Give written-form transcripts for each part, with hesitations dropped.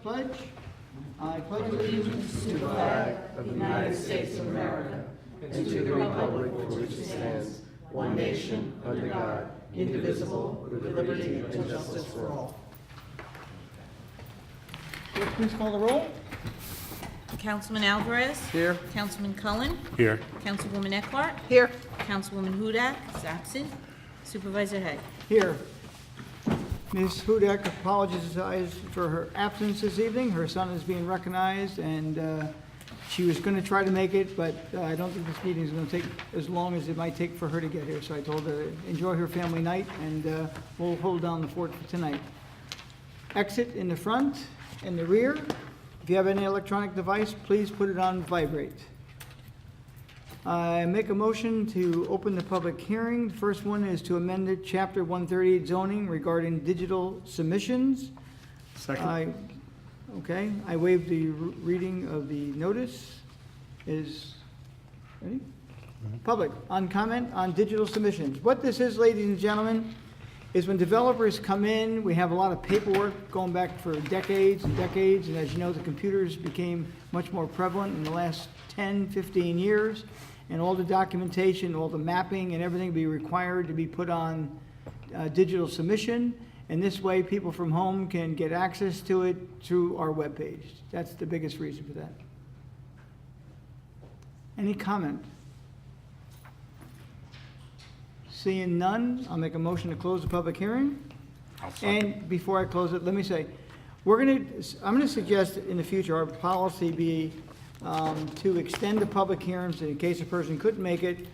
pledge. I pledge allegiance to the flag of the United States of America and to the republic for which it stands, one nation, under God, indivisible, with liberty and justice for all. Clerk, please call the roll. Councilman Alvarez. Here. Councilman Cullen. Here. Councilwoman Eckhart. Here. Councilwoman Hudak is absent. Supervisor Hay. Here. Ms. Hudak apologizes for her absence this evening. Her son is being recognized, and she was going to try to make it, but I don't think this meeting is going to take as long as it might take for her to get here. So I told her to enjoy her family night, and we'll hold down the fort for tonight. Exit in the front and the rear. If you have any electronic device, please put it on vibrate. I make a motion to open the public hearing. The first one is to amend the Chapter 138 zoning regarding digital submissions. Second. Okay, I waive the reading of the notice. Is, ready? Public, on comment on digital submissions. What this is, ladies and gentlemen, is when developers come in, we have a lot of paperwork going back for decades and decades, and as you know, the computers became much more prevalent in the last 10, 15 years, and all the documentation, all the mapping and everything be required to be put on digital submission, and this way people from home can get access to it through our webpage. That's the biggest reason for that. Any comment? Seeing none, I'll make a motion to close the public hearing. And before I close it, let me say, I'm gonna suggest that in the future, our policy be to extend the public hearings in case a person couldn't make it.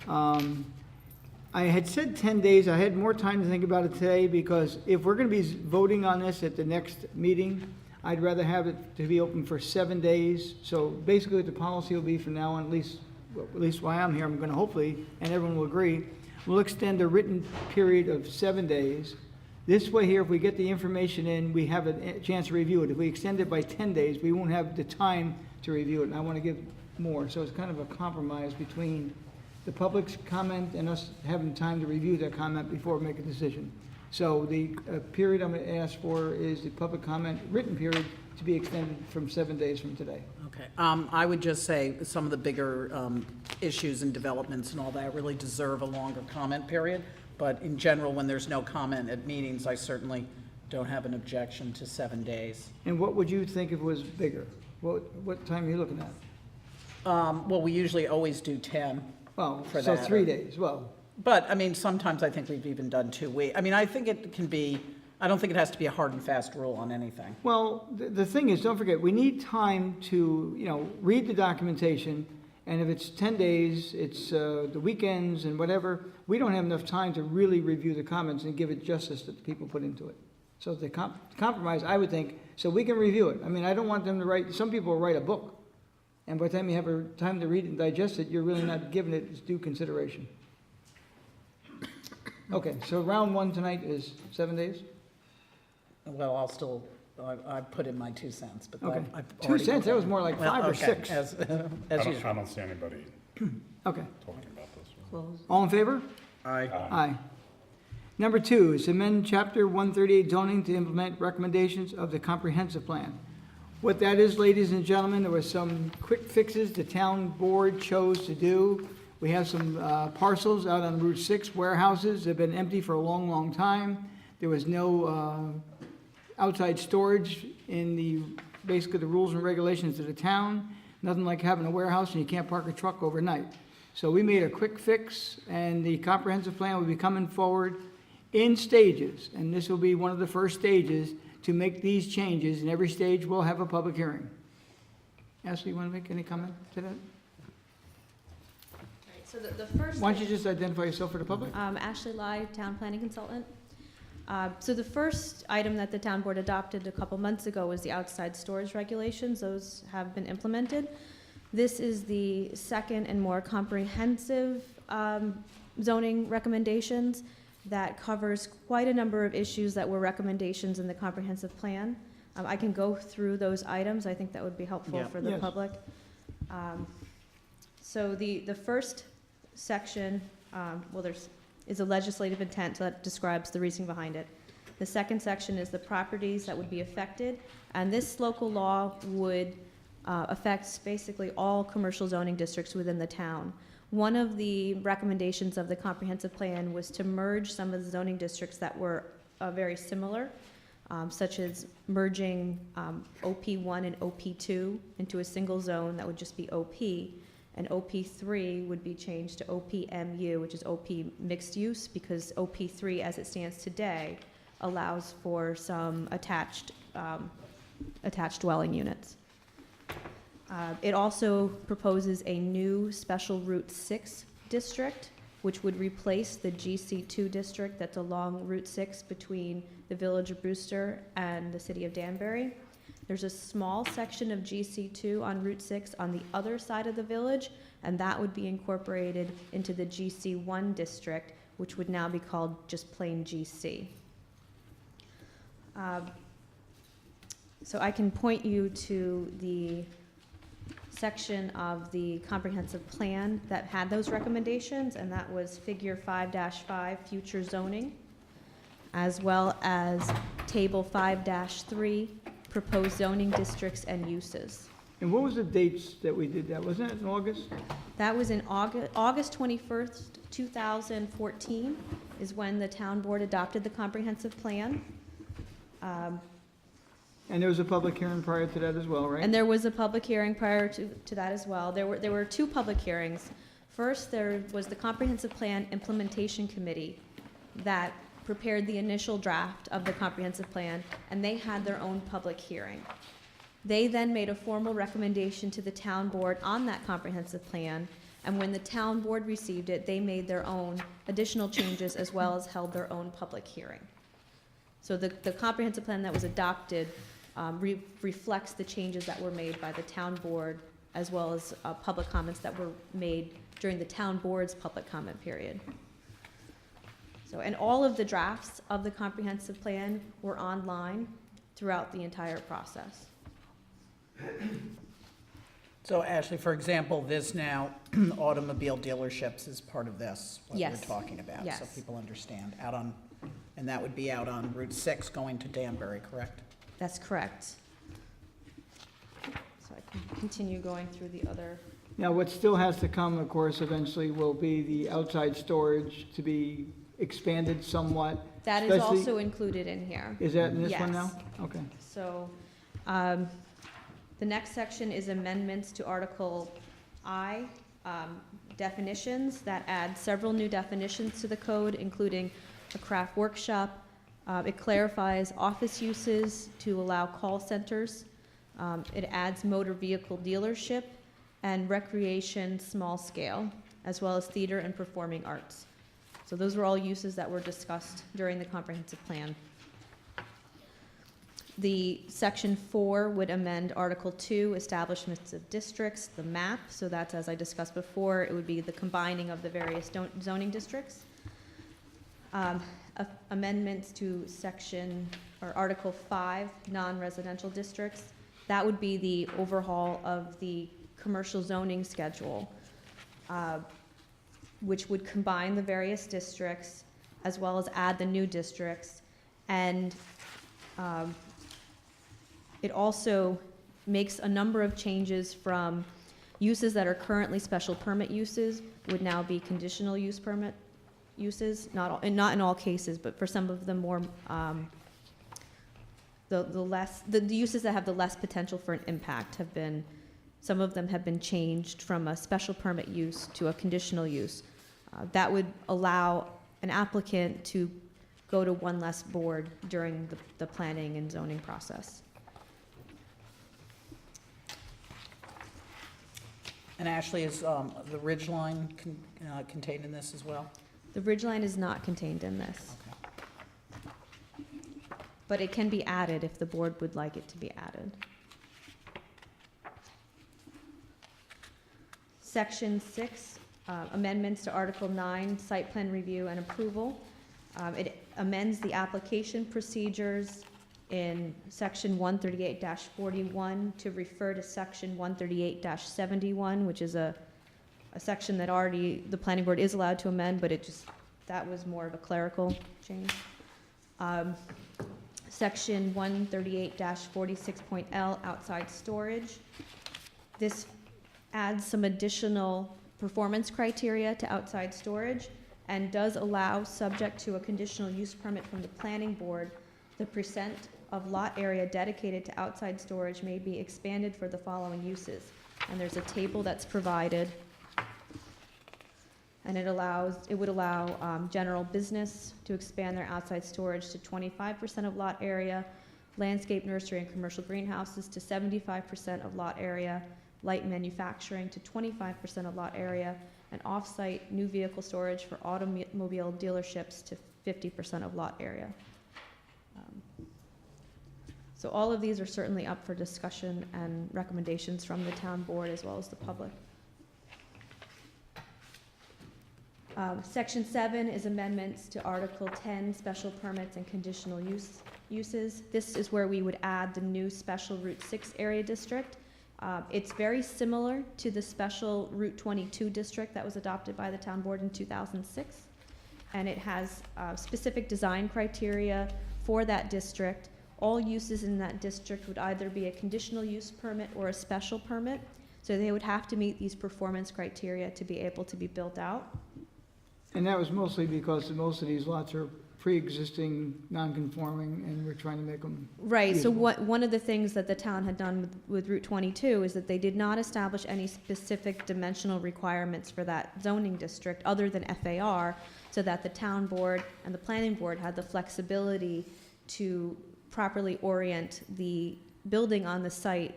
I had said 10 days, I had more time to think about it today, because if we're gonna be voting on this at the next meeting, I'd rather have it to be open for 7 days. So basically what the policy will be from now on, at least while I'm here, I'm gonna hopefully, and everyone will agree, we'll extend the written period of 7 days. This way here, if we get the information in, we have a chance to review it. If we extend it by 10 days, we won't have the time to review it, and I want to give more. So it's kind of a compromise between the public's comment and us having time to review that comment before we make a decision. So the period I'm going to ask for is the public comment written period to be extended from 7 days from today. Okay, I would just say some of the bigger issues and developments and all that really deserve a longer comment period. But in general, when there's no comment at meetings, I certainly don't have an objection to 7 days. And what would you think if it was bigger? What time are you looking at? Well, we usually always do 10. Well, For so that, 3 or- days, well. But, I mean, sometimes I think we've even done 2 weeks. I mean, I think it can be, I don't think it has to be a hard and fast rule on anything. Well, the thing is, don't forget, we need time to, read the documentation, and if it's 10 days, it's the weekends and whatever, we don't have enough time to really review the comments and give it justice that the people put into it. So the compromise, I would think, so we can review it. I mean, I don't want them to write, some people will write a book, and by the time you have time to read it and digest it, you're really not giving it its due consideration. Okay, so round one tonight is 7 days? Well, I put in my 2 cents, but Okay. I've 2 already cents, that was more like Well, 5 or okay, 6. As I usual. don't see anybody Okay, talking about this. Close. all in favor? Aye. Aye. Number 2 is amend Chapter 138 zoning to implement recommendations of the comprehensive plan. What that is, ladies and gentlemen, there were some quick fixes the town board chose to do. We have some parcels out on Route 6, warehouses, they've been empty for a long, long time. There was no outside storage in basically the rules and regulations of the town. Nothing like having a warehouse and you can't park a truck overnight. So we made a quick fix, and the comprehensive plan will be coming forward in stages, and this will be one of the first stages to make these changes, and every stage will have a public hearing. Ashley, you want to make any comment to that? So the first. Why don't you just identify yourself for the public? Ashley Lai, Town Planning Consultant. So the first item that the town board adopted a couple months ago was the outside storage regulations. Those have been implemented. This is the second and more comprehensive zoning recommendations that covers quite a number of issues that were recommendations in the comprehensive plan. I can go through those items. I think that would be helpful Yeah. for the Yes. public. So the first section, is a legislative intent that describes the reasoning behind it. The second section is the properties that would be affected, and this local law would affect basically all commercial zoning districts within the town. One of the recommendations of the comprehensive plan was to merge some of the zoning districts that were very similar, such as merging OP1 and OP2 into a single zone that would just be OP, and OP3 would be changed to OPMU, which is OP mixed use, because OP3, as it stands today, allows for some attached dwelling units. It also proposes a new special Route 6 district, which would replace the GC2 district that's along Route 6 between the village of Brewster and the city of Danbury. There's a small section of GC2 on Route 6 on the other side of the village, and that would be incorporated into the GC1 district, which would now be called just plain GC. So I can point you to the section of the comprehensive plan that had those recommendations, and that was figure 5-5, future zoning, as well as table 5-3, proposed zoning districts and uses. And what was the dates that we did that? Wasn't it in August? That was in August 21st, 2014 is when the town board adopted the comprehensive plan. And there was a public hearing prior to that as well, right? And there was a public hearing prior to that as well. There were two public hearings. First, there was the Comprehensive Plan Implementation Committee that prepared the initial draft of the comprehensive plan, and they had their own public hearing. They then made a formal recommendation to the town board on that comprehensive plan, and when the town board received it, they made their own additional changes as well as held their own public hearing. So the comprehensive plan that was adopted reflects the changes that were made by the town board, as well as public comments that were made during the town board's public comment period. So, and all of the drafts of the comprehensive plan were online throughout the entire process. So Ashley, for example, this now, automobile dealerships is part of this, what we're Yes. talking about. So Yes. people understand, and that would be out on Route 6 going to Danbury, correct? That's correct. So I can continue going through the other. Now, what still has to come, of course, eventually will be the outside storage to be expanded somewhat. That is Especially- also included in here. Is that in this one now? Yes. Okay. So, the next section is amendments to Article I, definitions, that add several new definitions to the code, including a craft workshop. It clarifies office uses to allow call centers. It adds motor vehicle dealership and recreation small scale, as well as theater and performing arts. So those were all uses that were discussed during the comprehensive plan. The Section 4 would amend Article 2, establishments of districts, the map. So that's, as I discussed before, it would be the combining of the various zoning districts. Amendments to Article 5, non-residential districts. That would be the overhaul of the commercial zoning schedule, which would combine the various districts as well as add the new districts. And it also makes a number of changes from uses that are currently special permit uses would now be conditional use permit uses, not in all cases, but for some of the more, the uses that have the less potential for an impact have been, some of them have been changed from a special permit use to a conditional use. That would allow an applicant to go to one less board during the planning and zoning process. And Ashley, is the ridge line contained in this as well? The ridgeline is not contained in this, Okay. but it can be added if the board would like it to be added. Section 6, amendments to Article 9, site plan review and approval. It amends the application procedures in Section 138-41 to refer to Section 138-71, which is a section that already the planning board is allowed to amend, but that was more of a clerical change. Section 138-46.L, outside storage. This adds some additional performance criteria to outside storage and does allow, subject to a conditional use permit from the planning board, the percent of lot area dedicated to outside storage may be expanded for the following uses. And there's a table that's provided. And it would allow general business to expand their outside storage to 25% of lot area, landscape nursery and commercial greenhouses to 75% of lot area, light manufacturing to 25% of lot area, and off-site new vehicle storage for automobile dealerships to 50% of lot area. So all of these are certainly up for discussion and recommendations from the town board as well as the public. Section 7 is amendments to Article 10, special permits and conditional uses. This is where we would add the new special Route 6 area district. It's very similar to the special Route 22 district that was adopted by the town board in 2006. And it has specific design criteria for that district. All uses in that district would either be a conditional use permit or a special permit. So they would have to meet these performance criteria to be able to be built out. And that was mostly because most of these lots are pre-existing, non-conforming, and we're trying to make them. Right, so usable. one of the things that the town had done with Route 22 is that they did not establish any specific dimensional requirements for that zoning district other than FAR, so that the town board and the planning board had the flexibility to properly orient the building on the site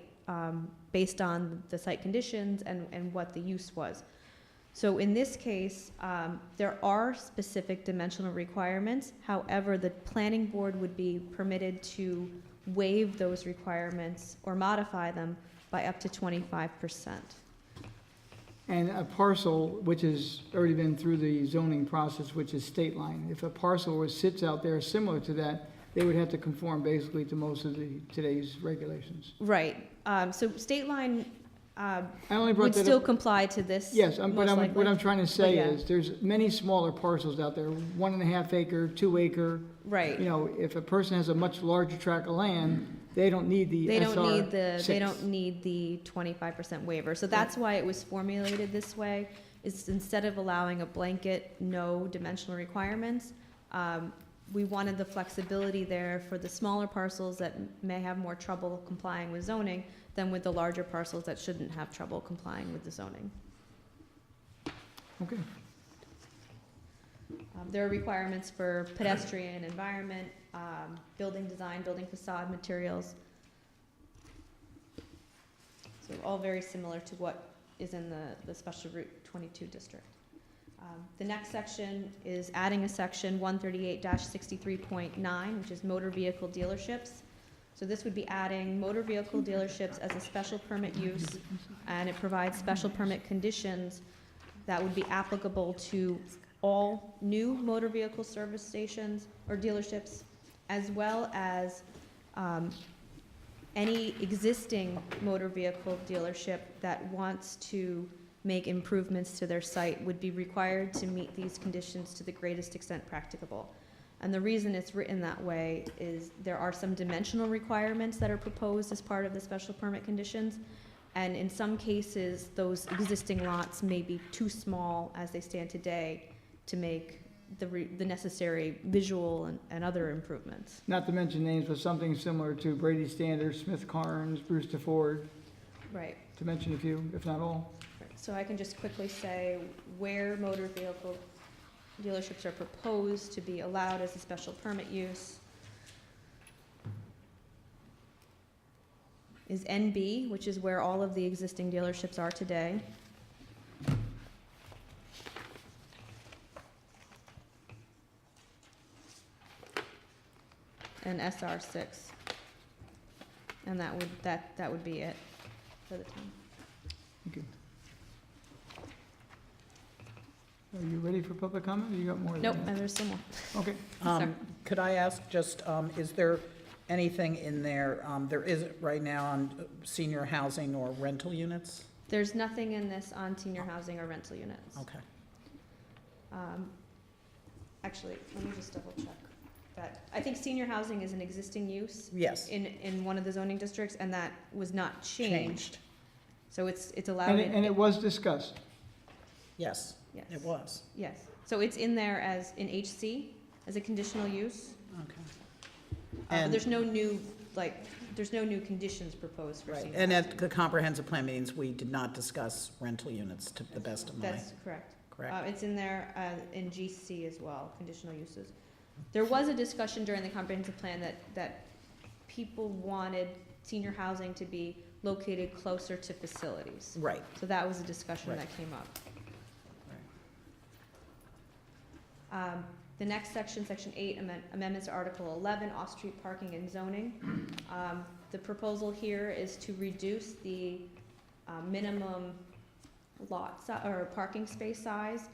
based on the site conditions and what the use was. So in this case, there are specific dimensional requirements. However, the planning board would be permitted to waive those requirements or modify them by up to 25%. And a parcel, which has already been through the zoning process, which is state line, if a parcel sits out there similar to that, they would have to conform basically to most of today's regulations. Right, so state line I only brought would that still up. comply to this. Yes, most what likely. I'm trying to say yeah. is, there's many smaller parcels out there, 1.5 acre, 2 acre. Right. You know, if a person has a much larger tract of land, they don't need the They SR don't need they 6. don't need the 25% waiver. So that's why it was formulated this way, is instead of allowing a blanket, no dimensional requirements, we wanted the flexibility there for the smaller parcels that may have more trouble complying with zoning than with the larger parcels that shouldn't have trouble complying with the zoning. Okay. There are requirements for pedestrian environment, building design, building facade materials. So all very similar to what is in the special Route 22 district. The next section is adding a section 138-63.9, which is motor vehicle dealerships. So this would be adding motor vehicle dealerships as a special permit use, and it provides special permit conditions that would be applicable to all new motor vehicle service stations or dealerships, as well as any existing motor vehicle dealership that wants to make improvements to their site would be required to meet these conditions to the greatest extent practicable. And the reason it's written that way is there are some dimensional requirements that are proposed as part of the special permit conditions. And in some cases, those existing lots may be too small as they stand today to make the necessary visual and other improvements. Not to mention names, but something similar to Brady Standard, Smith Carnes, Brewster Ford, Right. to mention a few, if not all. So I can just quickly say where motor vehicle dealerships are proposed to be allowed as a special permit use is NB, which is where all of the existing dealerships are today. And SR6. And that would be it for the town. Thank you. Are you ready for public comment, or you got more? than Nope, that? and there's some more. Okay. Sorry. Could I ask just, is there anything in there, there isn't right now on senior housing or rental units? There's nothing in this on senior housing or rental units. Okay. Actually, let me just double check. I think senior housing is an existing use Yes, in one of the zoning districts, and that was not changed. changed, So it's allowed. And it was discussed. yes, Yes. it was. Yes, so it's in there as, in HC, as a conditional use. Okay. But And- there's no new, there's no new conditions proposed for Right, senior and housing. at the comprehensive plan meetings, we did not discuss rental units to the best of my, That's correct. correct? It's in there in GC as well, conditional uses. There was a discussion during the comprehensive plan that people wanted senior housing to be located closer to facilities. Right, So that was a discussion Right. that came up. The next section, Section 8, amendments to Article 11, off-street parking and zoning. The proposal here is to reduce the minimum or parking space size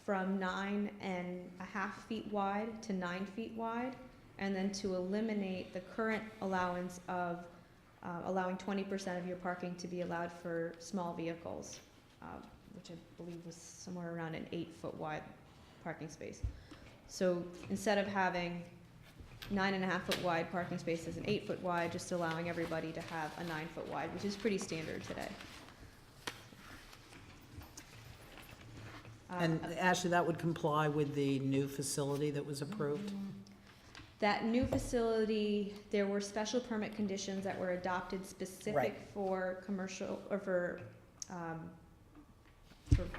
from 9.5 feet wide to 9 feet wide, and then to eliminate the current allowance of allowing 20% of your parking to be allowed for small vehicles, which I believe was somewhere around an 8-foot wide parking space. So instead of having 9.5-foot wide parking spaces and 8-foot wide, just allowing everybody to have a 9-foot wide, which is pretty standard today. and Ashley, that would comply with the new facility that was approved? That new facility, there were special permit conditions that were adopted specific Right. for commercial, or for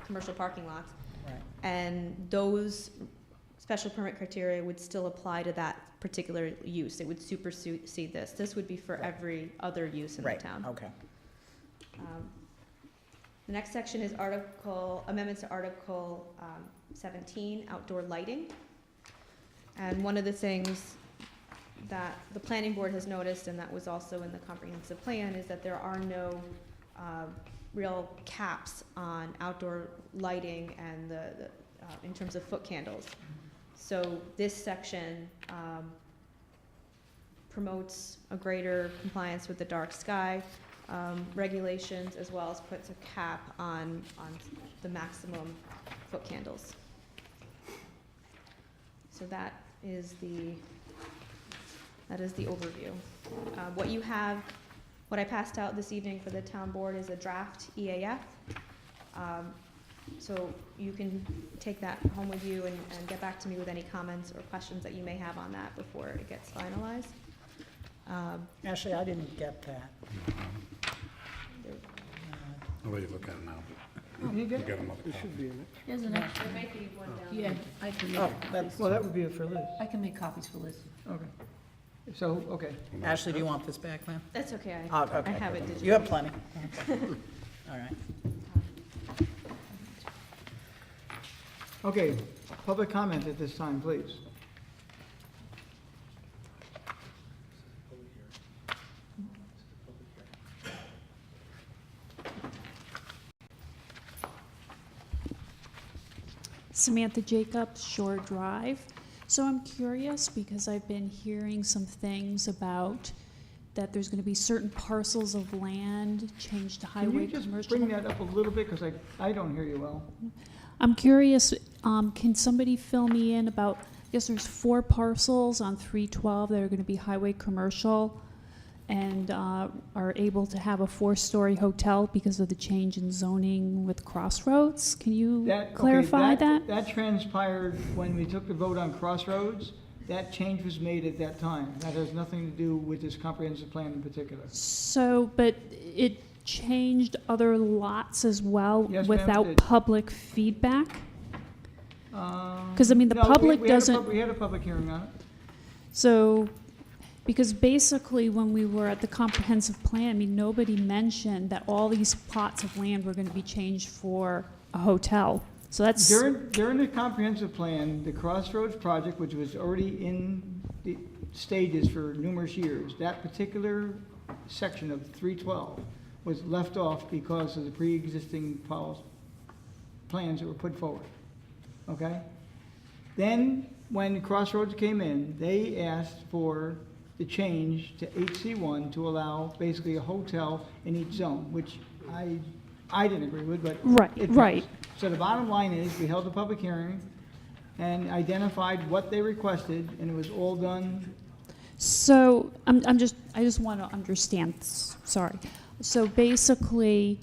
commercial parking lots. Right, And those special permit criteria would still apply to that particular use. It would supersede this. This would be for Right. every other use in the right, town. okay. The next section is amendments to Article 17, outdoor lighting. And one of the things that the planning board has noticed, and that was also in the comprehensive plan, is that there are no real caps on outdoor lighting and in terms of foot candles. So this section promotes a greater compliance with the dark sky regulations, as well as puts a cap on the maximum foot candles. So that is the overview. What I passed out this evening for the town board is a draft EAF. So you can take that home with you and get back to me with any comments or questions that you may have on that before it gets finalized. Ashley, I didn't get that. I'll let you look at it now. You You get- got another There copy. should be in it. There's an extra. There might be one down Yeah, there. I can Oh, make, that's, Well, that would be for Liz. I can make copies for Liz. Okay. So, okay. Ashley, do you want this back, ma'am? That's okay. Oh, I okay. have it digitally. You have plenty. All right. Okay, public comment at this time, please. Samantha Jacobs, Shore Drive. So I'm curious because I've been hearing some things about that there's going to be certain parcels of land changed to Can you highway just commercial. bring that up a little bit, because I don't hear you well. I'm curious, can somebody fill me in about, I guess there's 4 parcels on 312 that are going to be highway commercial and are able to have a 4-story hotel because of the change in zoning with Crossroads. Can you Okay, clarify that? That transpired when we took the vote on Crossroads. That change was made at that time. That has nothing to do with this comprehensive plan in particular. So, but it changed other lots as well Yes, ma'am, it without did. public feedback? Because, I mean, the No, public we had a doesn't, we had a public hearing on it. so, because basically when we were at the comprehensive plan, I mean, nobody mentioned that all these plots of land were going to be changed for a hotel. So that's, During the comprehensive plan, the Crossroads project, which was already in the stages for numerous years, that particular section of 312 was left off because of the pre-existing plans that were put forward. Okay? Then, when Crossroads came in, they asked for the change to HC1 to allow basically a hotel in each zone, which I didn't agree with, but Right, it right. passed. So the bottom line is, we held a public hearing. and identified what they requested, and it was all done. So, I just want to understand, sorry. So basically,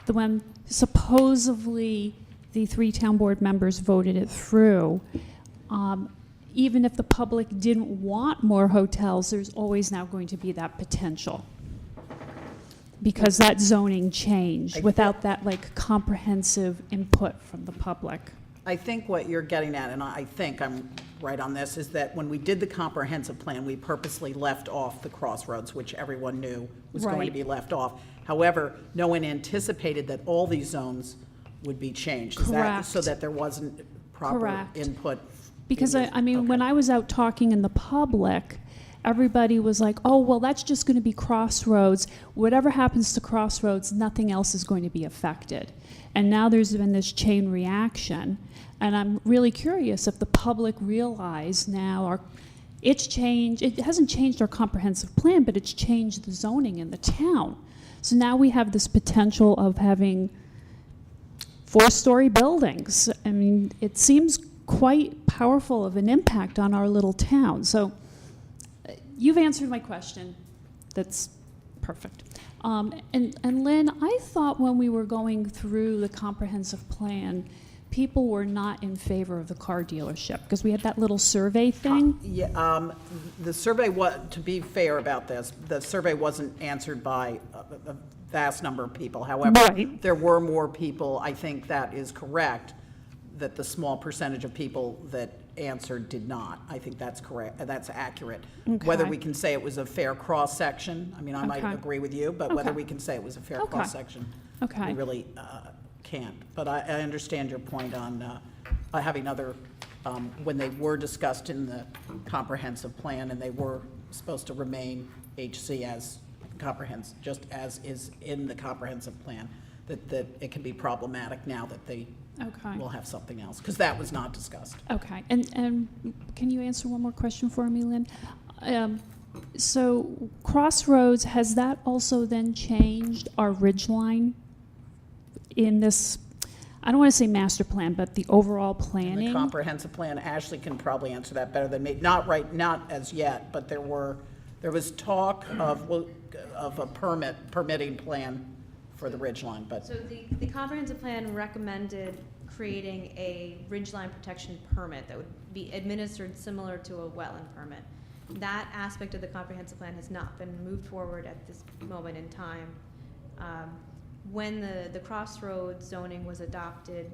when supposedly the 3 town board members voted it through, even if the public didn't want more hotels, there's always now going to be that potential. Because that zoning changed without that like comprehensive input from the public. I think what you're getting at, and I think I'm right on this, is that when we did the comprehensive plan, we purposely left off the crossroads, which everyone knew was going to Right. be left off. However, no one anticipated that all these zones would be changed. Is that so Correct. that there wasn't proper Correct. input? Because in the- I mean, when okay. I was out talking in the public, everybody was like, oh, well, that's just going to be Crossroads. Whatever happens to Crossroads, nothing else is going to be affected. And now there's been this chain reaction. And I'm really curious if the public realize now it's changed. It hasn't changed our comprehensive plan, but it's changed the zoning in the town. So now we have this potential of having 4-story buildings. I mean, it seems quite powerful of an impact on our little town. So you've answered my question. That's perfect. And Lynn, I thought when we were going through the comprehensive plan, people were not in favor of the car dealership because we had that little survey thing. Yeah, the survey, to be fair about this, the survey wasn't answered by a vast number of people. However, Right. there were more people, I think that is correct, that the small percentage of people that answered did not. I think that's correct, that's accurate. Whether Okay. we can say it was a fair cross-section, I mean, I might Okay. agree with you, but whether Okay. we can say it was a fair Okay. cross-section, Okay. we really can't. But I understand your point on having other, when they were discussed in the comprehensive plan and they were supposed to remain HC as comprehensive, just as is in the comprehensive plan, that it can be problematic now that they Okay. will have something else, because that was not discussed. Okay, and can you answer one more question for me, Lynn? So Crossroads, has that also then changed our ridgeline in this, I don't want to say master plan, but the overall In the planning? comprehensive plan, Ashley can probably answer that better than me. Not as yet, but there was talk of a permitting plan for the ridgeline, but. So the comprehensive plan recommended creating a ridgeline protection permit that would be administered similar to a wetland permit. That aspect of the comprehensive plan has not been moved forward at this moment in time. When the Crossroads zoning was adopted,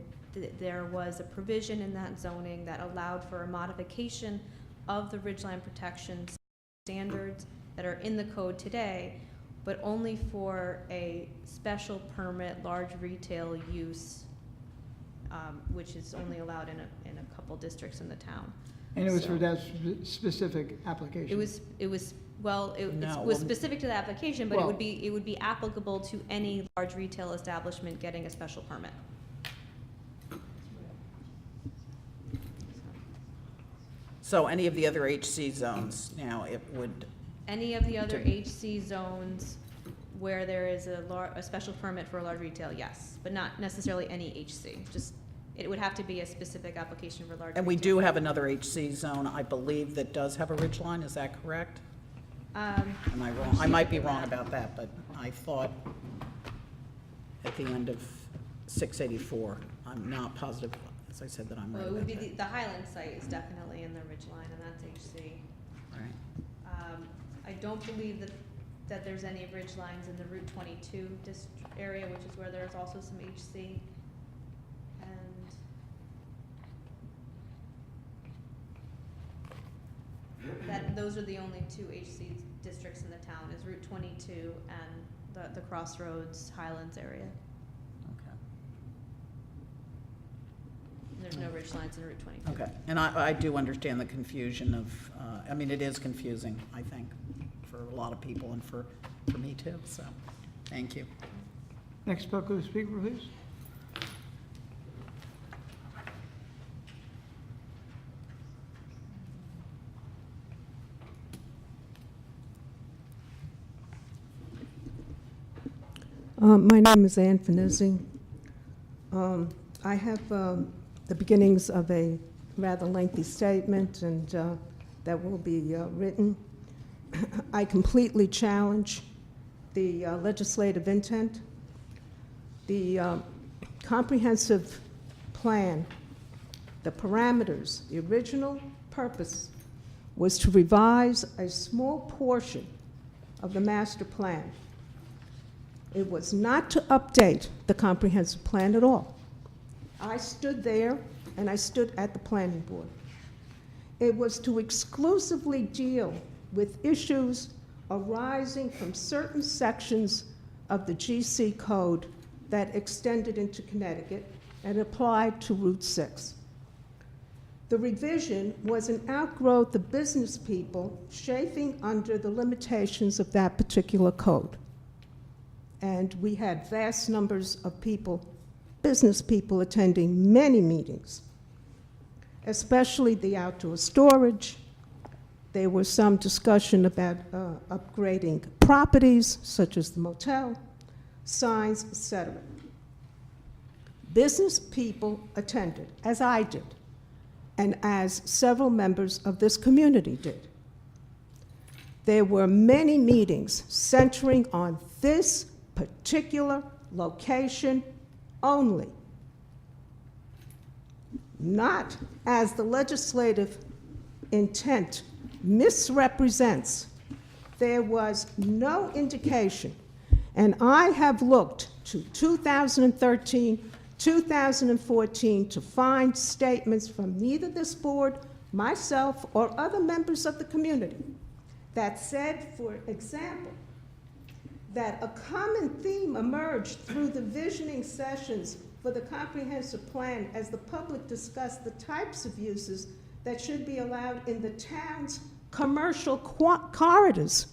there was a provision in that zoning that allowed for a modification of the ridgeline protection standards that are in the code today, but only for a special permit, large retail use, which is only allowed in a couple districts in the town. And it was So- for that specific application? It was No, was specific to the application, but Well- it would be applicable to any large retail establishment getting a special permit. So any of the other HC zones now, it would, Any of the other HC zones where there is a special permit for a large retail, yes, but not necessarily any HC. Just, it would have to be a specific application for large retail. and we do have another HC zone, I believe, that does have a ridgeline, is that correct? Am I wrong? I might be wrong about that, but I thought at the end of 684, I'm not positive, as I said, that I'm Well, right it would about be, that. the Highland site is definitely in the ridgeline, and that's HC. Right. I don't believe that there's any ridge lines in the Route 22 area, which is where there's also some HC. And those are the only two HC districts in the town, is Route 22 and the Crossroads Highlands area. Okay. There's no ridge lines in Route 22. Okay, and I do understand the confusion of, I mean, it is confusing, I think, for a lot of people and for me too, so, thank you. Next public speaker, please. My name is Ann Finizzi. I have the beginnings of a rather lengthy statement, and that will be written. I completely challenge the legislative intent. The comprehensive plan, the parameters, the original purpose was to revise a small portion of the master plan. It was not to update the comprehensive plan at all. I stood there and I stood at the planning board. It was to exclusively deal with issues arising from certain sections of the GC code that extended into Connecticut and applied to Route 6. The revision was an outgrowth of business people chafing under the limitations of that particular code. And we had vast numbers of people, business people, attending many meetings, especially the outdoor storage. There was some discussion about upgrading properties, such as the motel, signs, etc. Business people attended, as I did, and as several members of this community did. There were many meetings centering on this particular location only, not as the legislative intent misrepresents. There was no indication, and I have looked to 2013, 2014 to find statements from neither this board, myself, or other members of the community that said, for example, that a common theme emerged through the visioning sessions for the comprehensive plan as the public discussed the types of uses that should be allowed in the town's commercial corridors.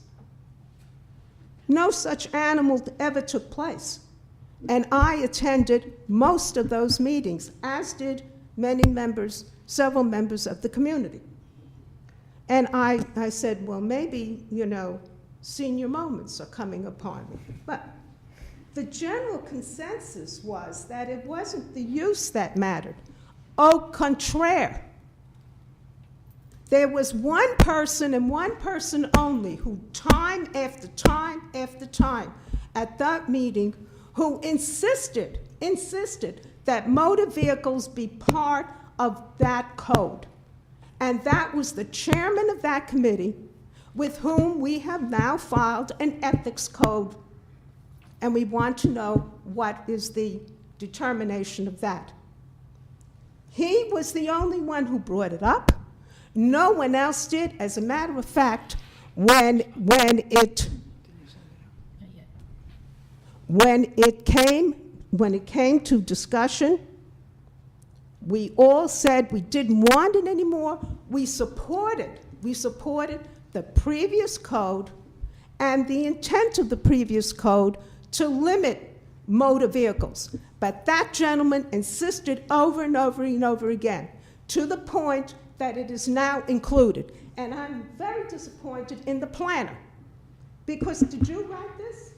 No such animal ever took place. And I attended most of those meetings, as did many members, several members of the community. And I said, well, maybe, senior moments are coming upon me. But the general consensus was that it wasn't the use that mattered. Au contraire. There was one person and one person only who time after time after time at that meeting who insisted that motor vehicles be part of that code. And that was the chairman of that committee, with whom we have now filed an ethics code. And we want to know what is the determination of that. He was the only one who brought it up. No one else did. As a matter of fact, when it came to discussion, we all said we didn't want it anymore. We supported the previous code and the intent of the previous code to limit motor vehicles. But that gentleman insisted over and over and over again, to the point that it is now included. And I'm very disappointed in the planner, because did you write this?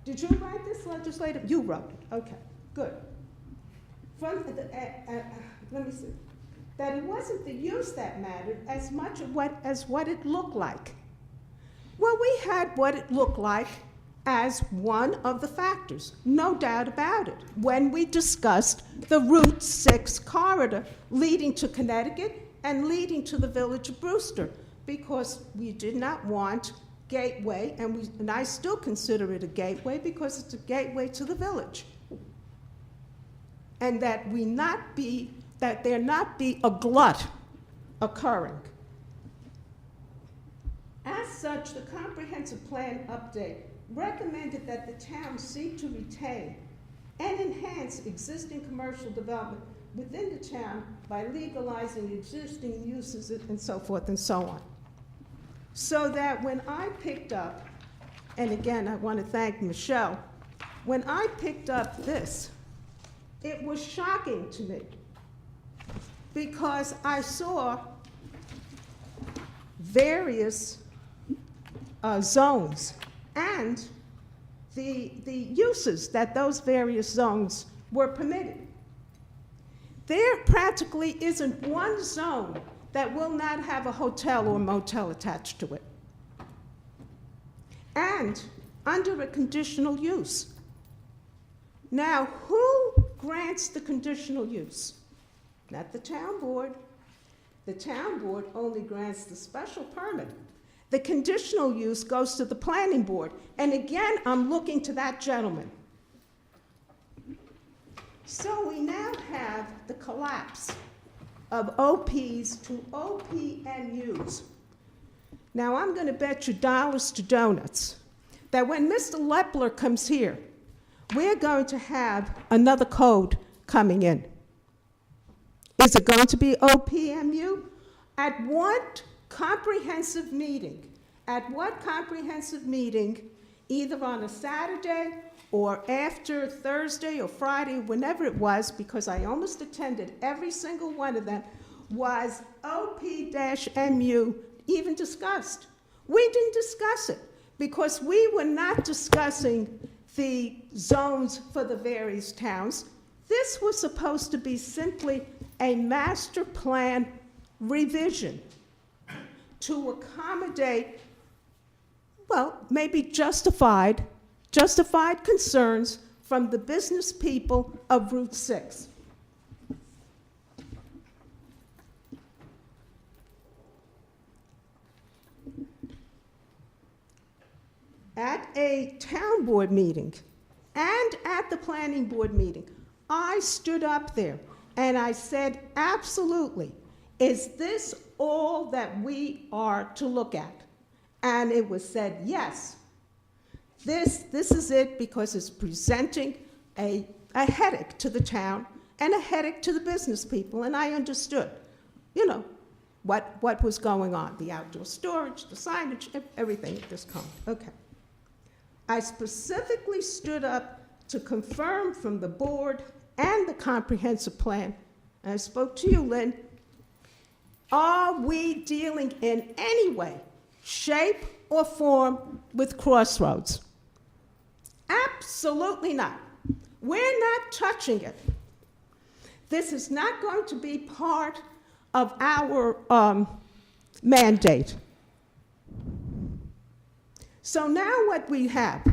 Did you write this legislative? You wrote it. Okay, good. Let me see. That it wasn't the use that mattered as much as what it looked like. Well, we had what it looked like as one of the factors, no doubt about it, when we discussed the Route 6 corridor leading to Connecticut and leading to the village of Brewster, because we did not want gateway, and I still consider it a gateway because it's a gateway to the village. And that there not be a glut occurring. As such, the comprehensive plan update recommended that the town seek to retain and enhance existing commercial development within the town by legalizing existing uses and so forth and so on. So that when I picked up, and again, I want to thank Michelle, when I picked up this, it was shocking to me, because I saw various zones and the uses that those various zones were permitted. There practically isn't one zone that will not have a hotel or motel attached to it. And under a conditional use. Now, who grants the conditional use? Not the town board. The town board only grants the special permit. The conditional use goes to the planning board. And again, I'm looking to that gentleman. So we now have the collapse of OPs to OPMUs. Now, I'm going to bet you dollars to donuts that when Mr. Lepler comes here, we're going to have another code coming in. Is it going to be OPMU? At what comprehensive meeting? At what comprehensive meeting, either on a Saturday or after Thursday or Friday, whenever it was, because I almost attended every single one of them, was OP-MU even discussed? We didn't discuss it because we were not discussing the zones for the various towns. This was supposed to be simply a master plan revision to accommodate, well, maybe justified concerns from the business people of Route 6. At a town board meeting and at the planning board meeting, I stood up there and I said, absolutely, is this all that we are to look at? And it was said, yes. This is it because it's presenting a headache to the town and a headache to the business people, and I understood, what was going on, the outdoor storage, the signage, everything at this point. Okay. I specifically stood up to confirm from the board and the comprehensive plan, and I spoke to you, Lynn, are we dealing in any way, shape, or form with Crossroads? Absolutely not. We're not touching it. This is not going to be part of our mandate. So now what we have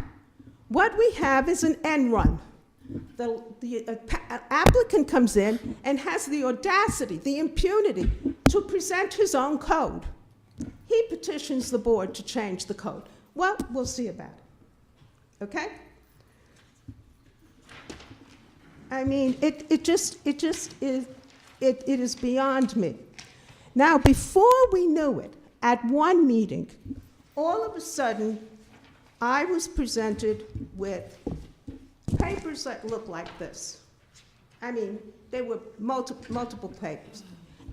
is an end run. The applicant comes in and has the audacity, the impunity to present his own code. He petitions the board to change the code. Well, we'll see about it. Okay? I mean, it is beyond me. Now, before we knew it, at one meeting, all of a sudden, I was presented with papers that looked like this. I mean, they were multiple papers.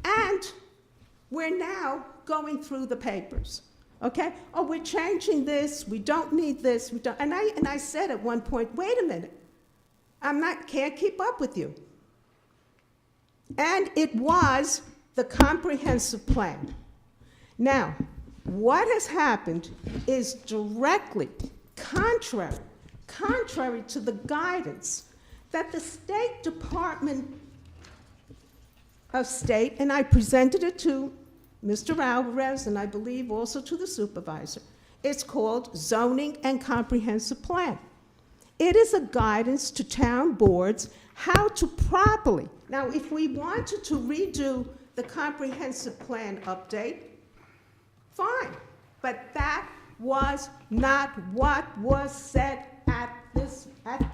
And we're now going through the papers, okay? Oh, we're changing this, we don't need this, we don't, and I said at one point, wait a minute, can't keep up with you. And it was the comprehensive plan. Now, what has happened is directly contrary to the guidance that the State Department of State, and I presented it to Mr. Alvarez, and I believe also to the supervisor. It's called Zoning and Comprehensive Plan. It is a guidance to town boards how to properly, now if we wanted to redo the comprehensive plan update, fine, but that was not what was said at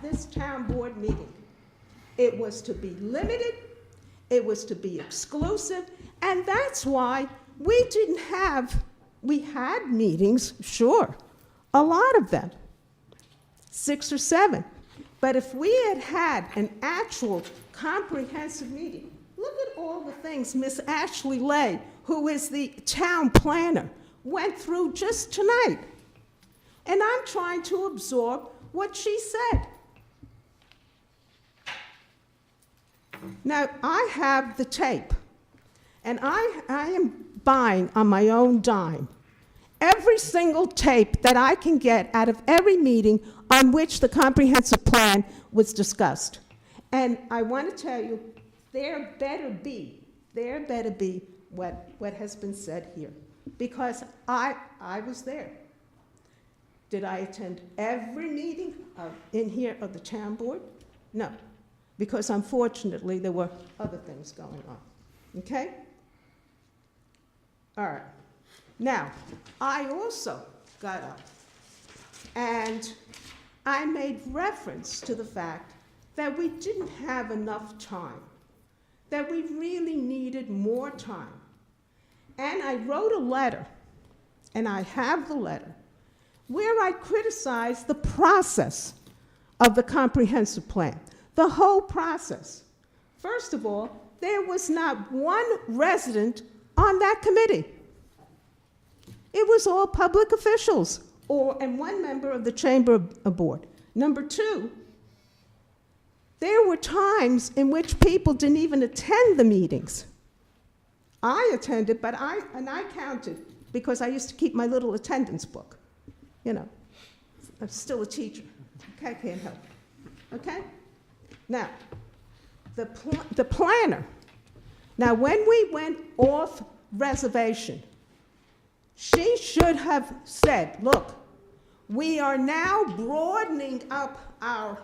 this town board meeting. It was to be limited, it was to be exclusive, and that's why we had meetings, sure, a lot of them, 6 or 7. But if we had had an actual comprehensive meeting, look at all the things Miss Ashley Lay, who is the town planner, went through just tonight. And I'm trying to absorb what she said. Now, I have the tape, and I am buying on my own dime every single tape that I can get out of every meeting on which the comprehensive plan was discussed. And I want to tell you, there better be what has been said here. Because I was there. Did I attend every meeting in here of the town board? No, because unfortunately, there were other things going on, okay? All right. Now, I also got up and I made reference to the fact that we didn't have enough time, that we really needed more time. And I wrote a letter, and I have the letter, where I criticized the process of the comprehensive plan, the whole process. First of all, there was not one resident on that committee. It was all public officials, and one member of the Chamber Board. Number two, there were times in which people didn't even attend the meetings. I attended, but I counted because I used to keep my little attendance book. You know, I'm still a teacher. Okay, I can't help it. Okay? Now, the planner. Now, when we went off reservation, she should have said, look, we are now broadening up our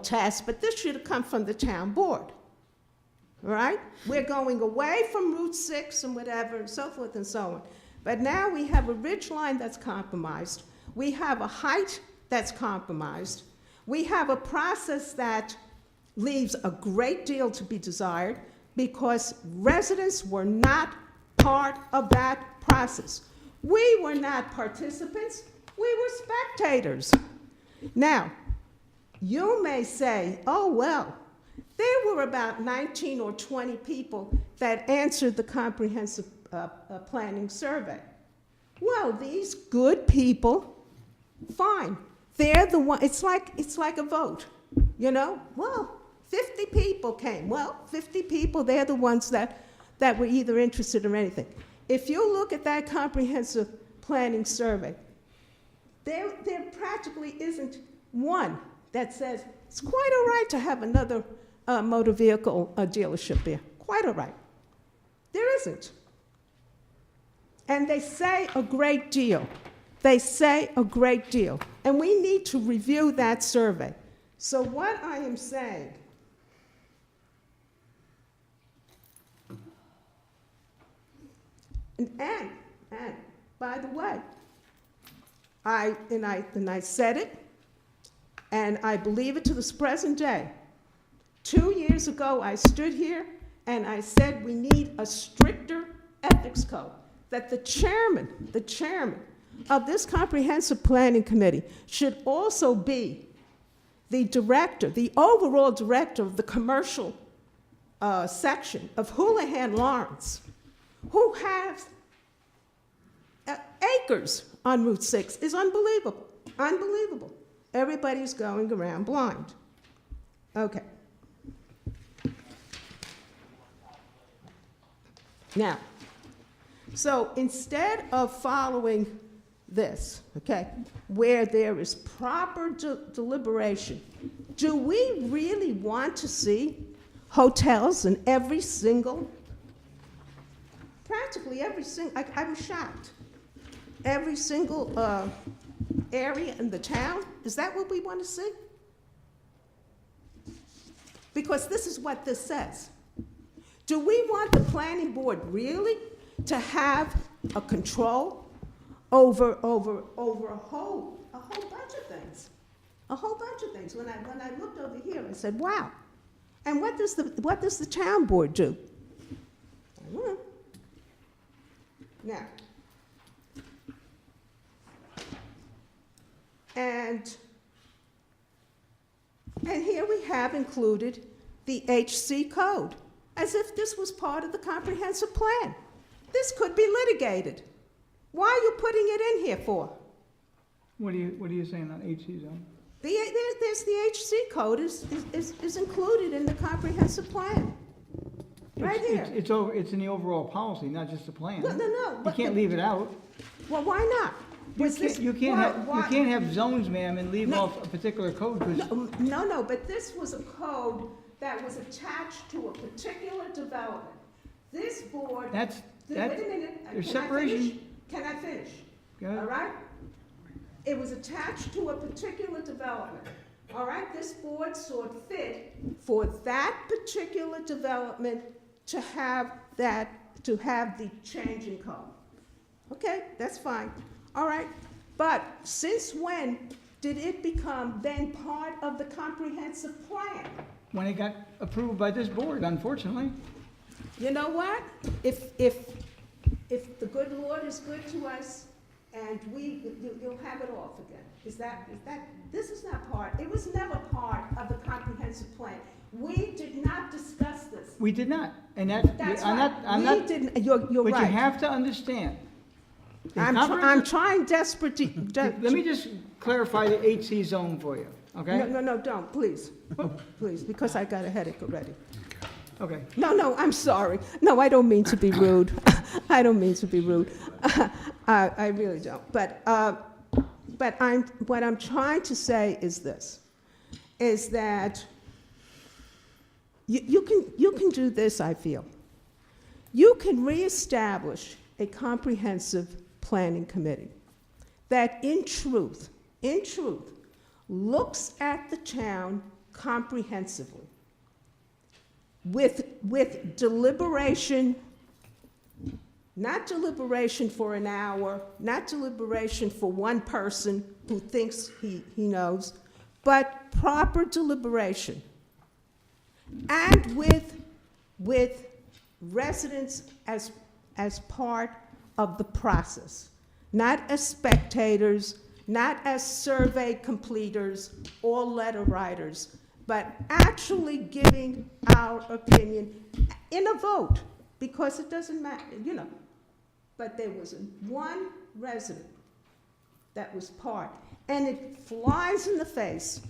task, but this should have come from the town board. All right? We're going away from Route 6 and whatever, and so forth and so on. But now we have a ridge line that's compromised. We have a height that's compromised. We have a process that leaves a great deal to be desired because residents were not part of that process. We were not participants. We were spectators. Now, you may say, oh, well, there were about 19 or 20 people that answered the comprehensive planning survey. Well, these good people, fine. They're the one, it's like a vote, you know? Well, 50 people came. Well, 50 people, they're the ones that were either interested or anything. If you look at that comprehensive planning survey, there practically isn't one that says, it's quite all right to have another motor vehicle dealership there. Quite all right. There isn't. And they say a great deal. They say a great deal. And we need to review that survey. So what I am saying, and by the way, I said it, and I believe it to this present day. 2 years ago, I stood here and I said we need a stricter ethics code, that the chairman of this comprehensive planning committee should also be the director, the overall director of the commercial section of Houlihan Lawrence, who has acres on Route 6. Is unbelievable, unbelievable. Everybody's going around blind. Okay. Now, so instead of following this, okay, where there is proper deliberation, do we really want to see hotels in every single, practically every single, I was shocked, every single area in the town? Is that what we want to see? Because this is what this says. Do we want the planning board really to have a control over a whole bunch of things? A whole bunch of things. When I looked over here, I said, wow. And what does the town board do? I don't know. Now, and here we have included the HC code, as if this was part of the comprehensive plan. This could be litigated. Why are you putting it in here for? What are you saying on HC zone? There's the HC code is included in the comprehensive plan. Right here. It's in the overall policy, not just the plan. Well, no. You can't leave it out. Well, why not? Was this? You can't have, why- you can't have zones, ma'am, and leave No. off a particular code, 'cause No, but this was a code that was attached to a particular development. This board. that's, Wait that's, a minute. there's Can I finish? separation. Can I finish? Go ahead. All right? It was attached to a particular development. All right? This board saw fit for that particular development to have the change in code. Okay, that's fine. All right. But since when did it become then part of the comprehensive plan? When it got approved by this board, unfortunately. You know what? If the good Lord is good to us and you'll have it off again. This is not part, it was never part of the comprehensive plan. We did not discuss this. We did not, and that, That's I'm right. not, I'm We not, didn't, you're but you right. have to understand. the I'm comprehensive- trying desperately. Let me just clarify the 8C zone for you, okay? No, don't, please. Please, because I got a headache already. Okay. No, I'm sorry. No, I don't mean to be rude. I don't mean to be rude. I really don't. But what I'm trying to say is this, is that you can do this, I feel. You can reestablish a comprehensive planning committee that in truth, looks at the town comprehensively. With deliberation, not deliberation for an hour, not deliberation for one person who thinks he knows, but proper deliberation. And with residents as part of the process, not as spectators, not as survey completers or letter writers, but actually giving our opinion in a vote, because it doesn't matter, But there was one resident that was part, and it flies in the face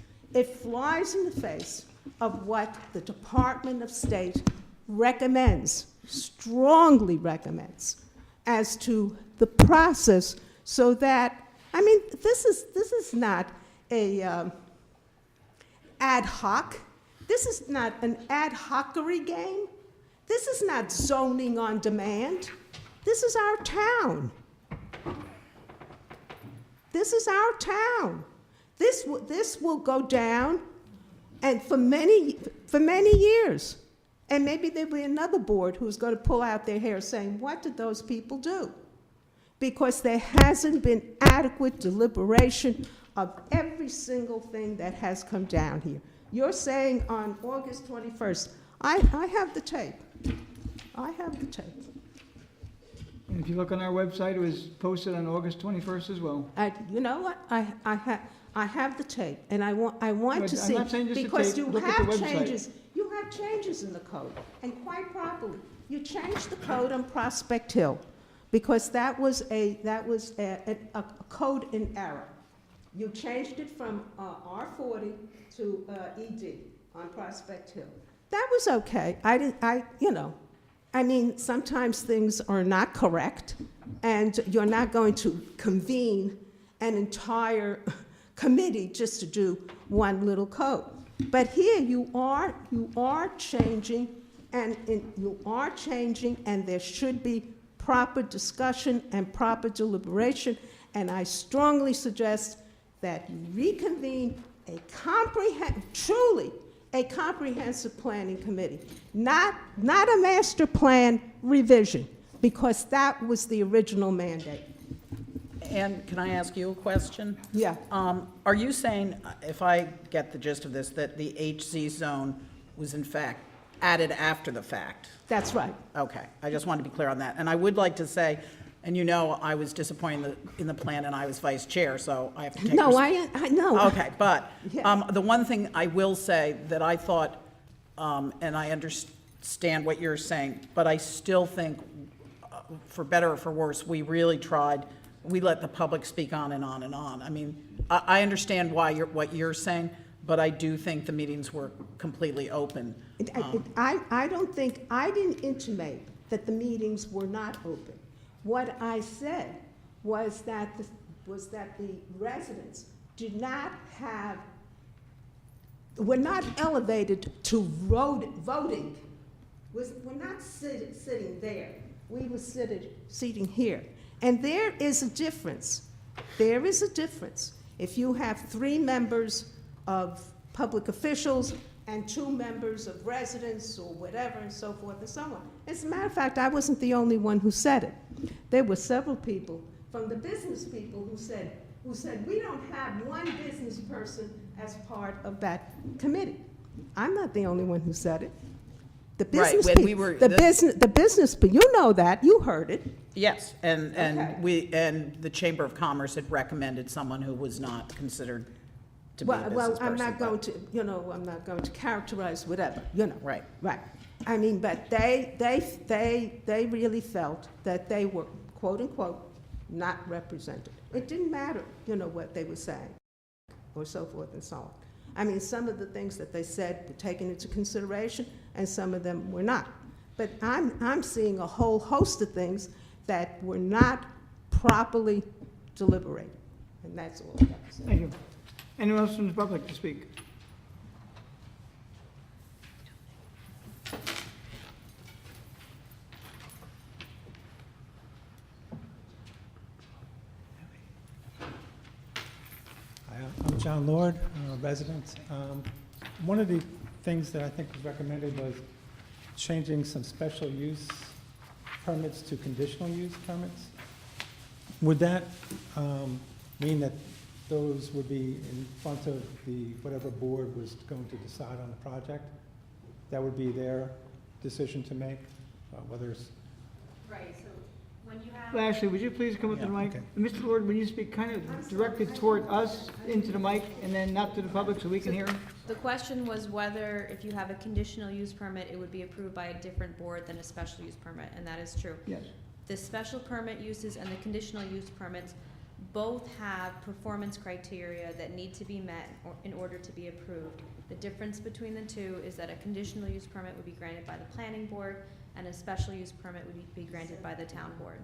of what the Department of State recommends, strongly recommends, as to the process, so that, this is not a ad hoc. This is not an ad hocery game. This is not zoning on demand. This is our town. This is our town. This will go down, and for many years. And maybe there'll be another board who's going to pull out their hair saying, what did those people do? Because there hasn't been adequate deliberation of every single thing that has come down here. You're saying on August 21st, I have the tape. I have the tape. And if you look on our website, it was posted on August 21st as well. You know what? I have the tape, and I want But to I'm see, not saying just the because tape. you Look at the have website. changes. You have changes in the code, and quite properly. You changed the code on Prospect Hill, because that was a code in error. You changed it from R40 to ED on Prospect Hill. That was okay. Sometimes things are not correct, and you're not going to convene an entire committee just to do one little code. But here you are changing, and there should be proper discussion and proper deliberation, and I strongly suggest that you reconvene truly a comprehensive planning committee, not a master plan revision, because that was the original mandate. And can I ask you a question? Yeah. Are you saying, if I get the gist of this, that the HZ zone was in fact added after the fact? That's right. Okay, I just wanted to be clear on that. And I would like to say, and I was disappointed in the plan, and I was vice chair, so I have to take. No, I know. Okay, but Yeah. the one thing I will say that I thought, and I understand what you're saying, but I still think, for better or for worse, we really tried. We let the public speak on and on and on. I understand what you're saying, but I do think the meetings were completely open. I didn't intimate that the meetings were not open. What I said was that was that the residents did not have, were not elevated to voting. We're not sitting there. We were seating here. And there is a difference. There is a difference. If you have 3 members of public officials and 2 members of residents or whatever and so forth and so on. As a matter of fact, I wasn't the only one who said it. There were several people from the business people who said, we don't have one business person as part of that committee. I'm not the only one who said it. The Right, business when we people, were- the business, but you know that, you heard it. Yes, and Okay. and the Chamber of Commerce had recommended someone who was not considered to be a business Well, person. I'm not but- going to, I'm not going to characterize whatever, Right. Right. I mean, but they really felt that they were, quote unquote, not represented. It didn't matter, what they were saying, or so forth and so on. I mean, some of the things that they said were taken into consideration, and some of them were not. But I'm seeing a whole host of things that were not properly deliberated, and that's all I have to say. Thank you. Anyone else from the public to speak? Hi, I'm John Lord, I'm a resident. One of the things that I think was recommended was changing some special use permits to conditional use permits. Would that mean that those would be in front of the, whatever board was going to decide on the project? That would be their decision to make, whether it's, Right, so when you have. Well, Ashley, would you please come up to the Yeah, mic? okay. Mr. Lord, when you speak, kind of directed toward us into the mic and then not to the public so we can hear him? The question was whether if you have a conditional use permit, it would be approved by a different board than a special use permit, and that is true. Yes. The special permit uses and the conditional use permits both have performance criteria that need to be met in order to be approved. The difference between the two is that a conditional use permit would be granted by the planning board and a special use permit would be granted by the town board.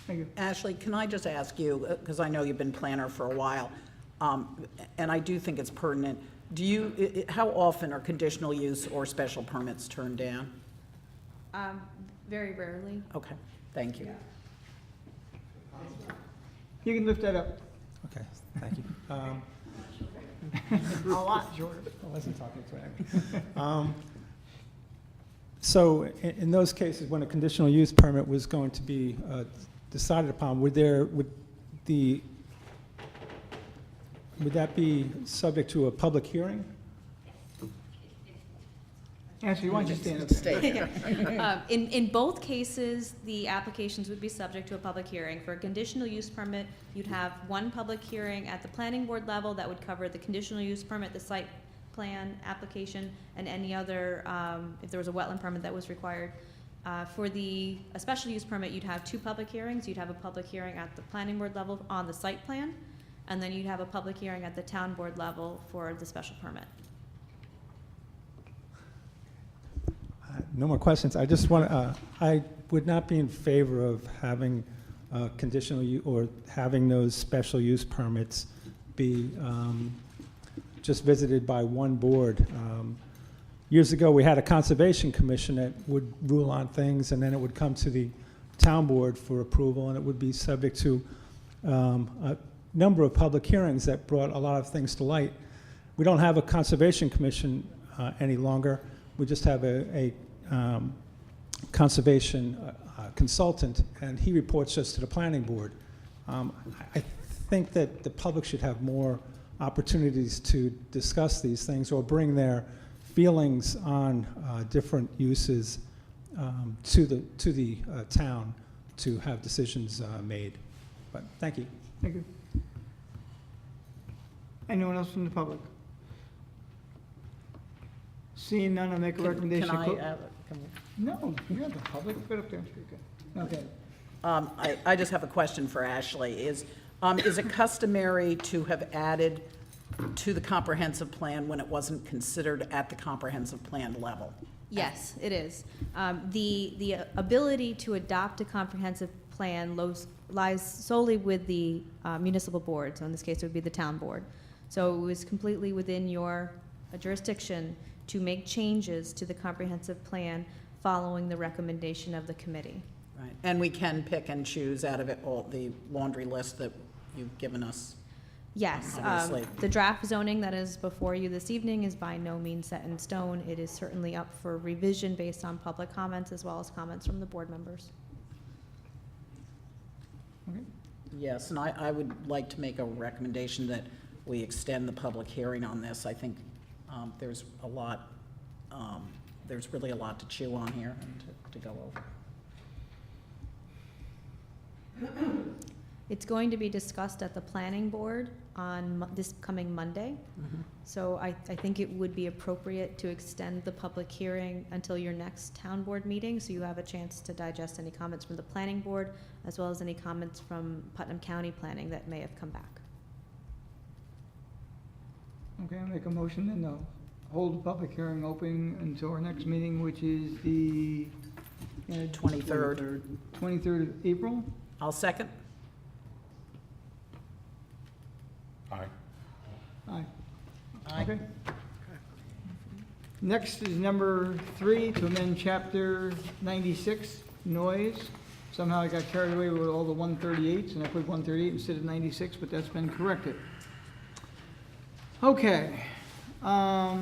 Thank you. Ashley, can I just ask you, because I know you've been planner for a while, and I do think it's pertinent, how often are conditional use or special permits turned down? Very rarely. Okay, thank you. You can lift that up. okay, thank you. A lot shorter. I wasn't talking to Amy. So in those cases, when a conditional use permit was going to be decided upon, would that be subject to a public hearing? Ashley, why don't you stand up there? Stay. In both cases, the applications would be subject to a public hearing. For a conditional use permit, you'd have one public hearing at the planning board level that would cover the conditional use permit, the site plan application, and any other, if there was a wetland permit that was required. For a special use permit, you'd have 2 public hearings. You'd have a public hearing at the planning board level on the site plan, and then you'd have a public hearing at the town board level for the special permit. No more questions. I just want to, I would not be in favor of having conditional or having those special use permits be just visited by one board. Years ago, we had a conservation commission that would rule on things, and then it would come to the town board for approval, and it would be subject to a number of public hearings that brought a lot of things to light. We don't have a conservation commission any longer. We just have a conservation consultant, and he reports just to the planning board. I think that the public should have more opportunities to discuss these things or bring their feelings on different uses to the town to have decisions made. But thank you. Thank you. Anyone else from the public? Seeing none, I'll make a recommendation. Can I, to No, you're the public. Get up there and speak. Okay. I just have a question for Ashley. Is it customary to have added to the comprehensive plan when it wasn't considered at the comprehensive plan level? Yes, it is. The ability to adopt a comprehensive plan lies solely with the municipal board, so in this case, it would be the town board. So it was completely within your jurisdiction to make changes to the comprehensive plan following the recommendation of the committee. Right, and we can pick and choose out of it all the laundry list that you've given us. Yes, Obviously. the draft zoning that is before you this evening is by no means set in stone. It is certainly up for revision based on public comments as well as comments from the board members. Yes, and I would like to make a recommendation that we extend the public hearing on this. I think there's a lot, there's really a lot to chew on here and to go over. It's going to be discussed at the planning board on this coming Monday. So I think it would be appropriate to extend the public hearing until your next town board meeting, so you have a chance to digest any comments from the planning board, as well as any comments from Putnam County Planning that may have come back. Okay, I'll make a motion then to hold the public hearing open until our next meeting, which is the 23rd. 23rd of April. I'll second. Aye. Aye. Aye. Okay. Next is number 3, to amend chapter 96, noise. Somehow I got carried away with all the 138s, and I put 138 instead of 96, but that's been corrected. Okay. As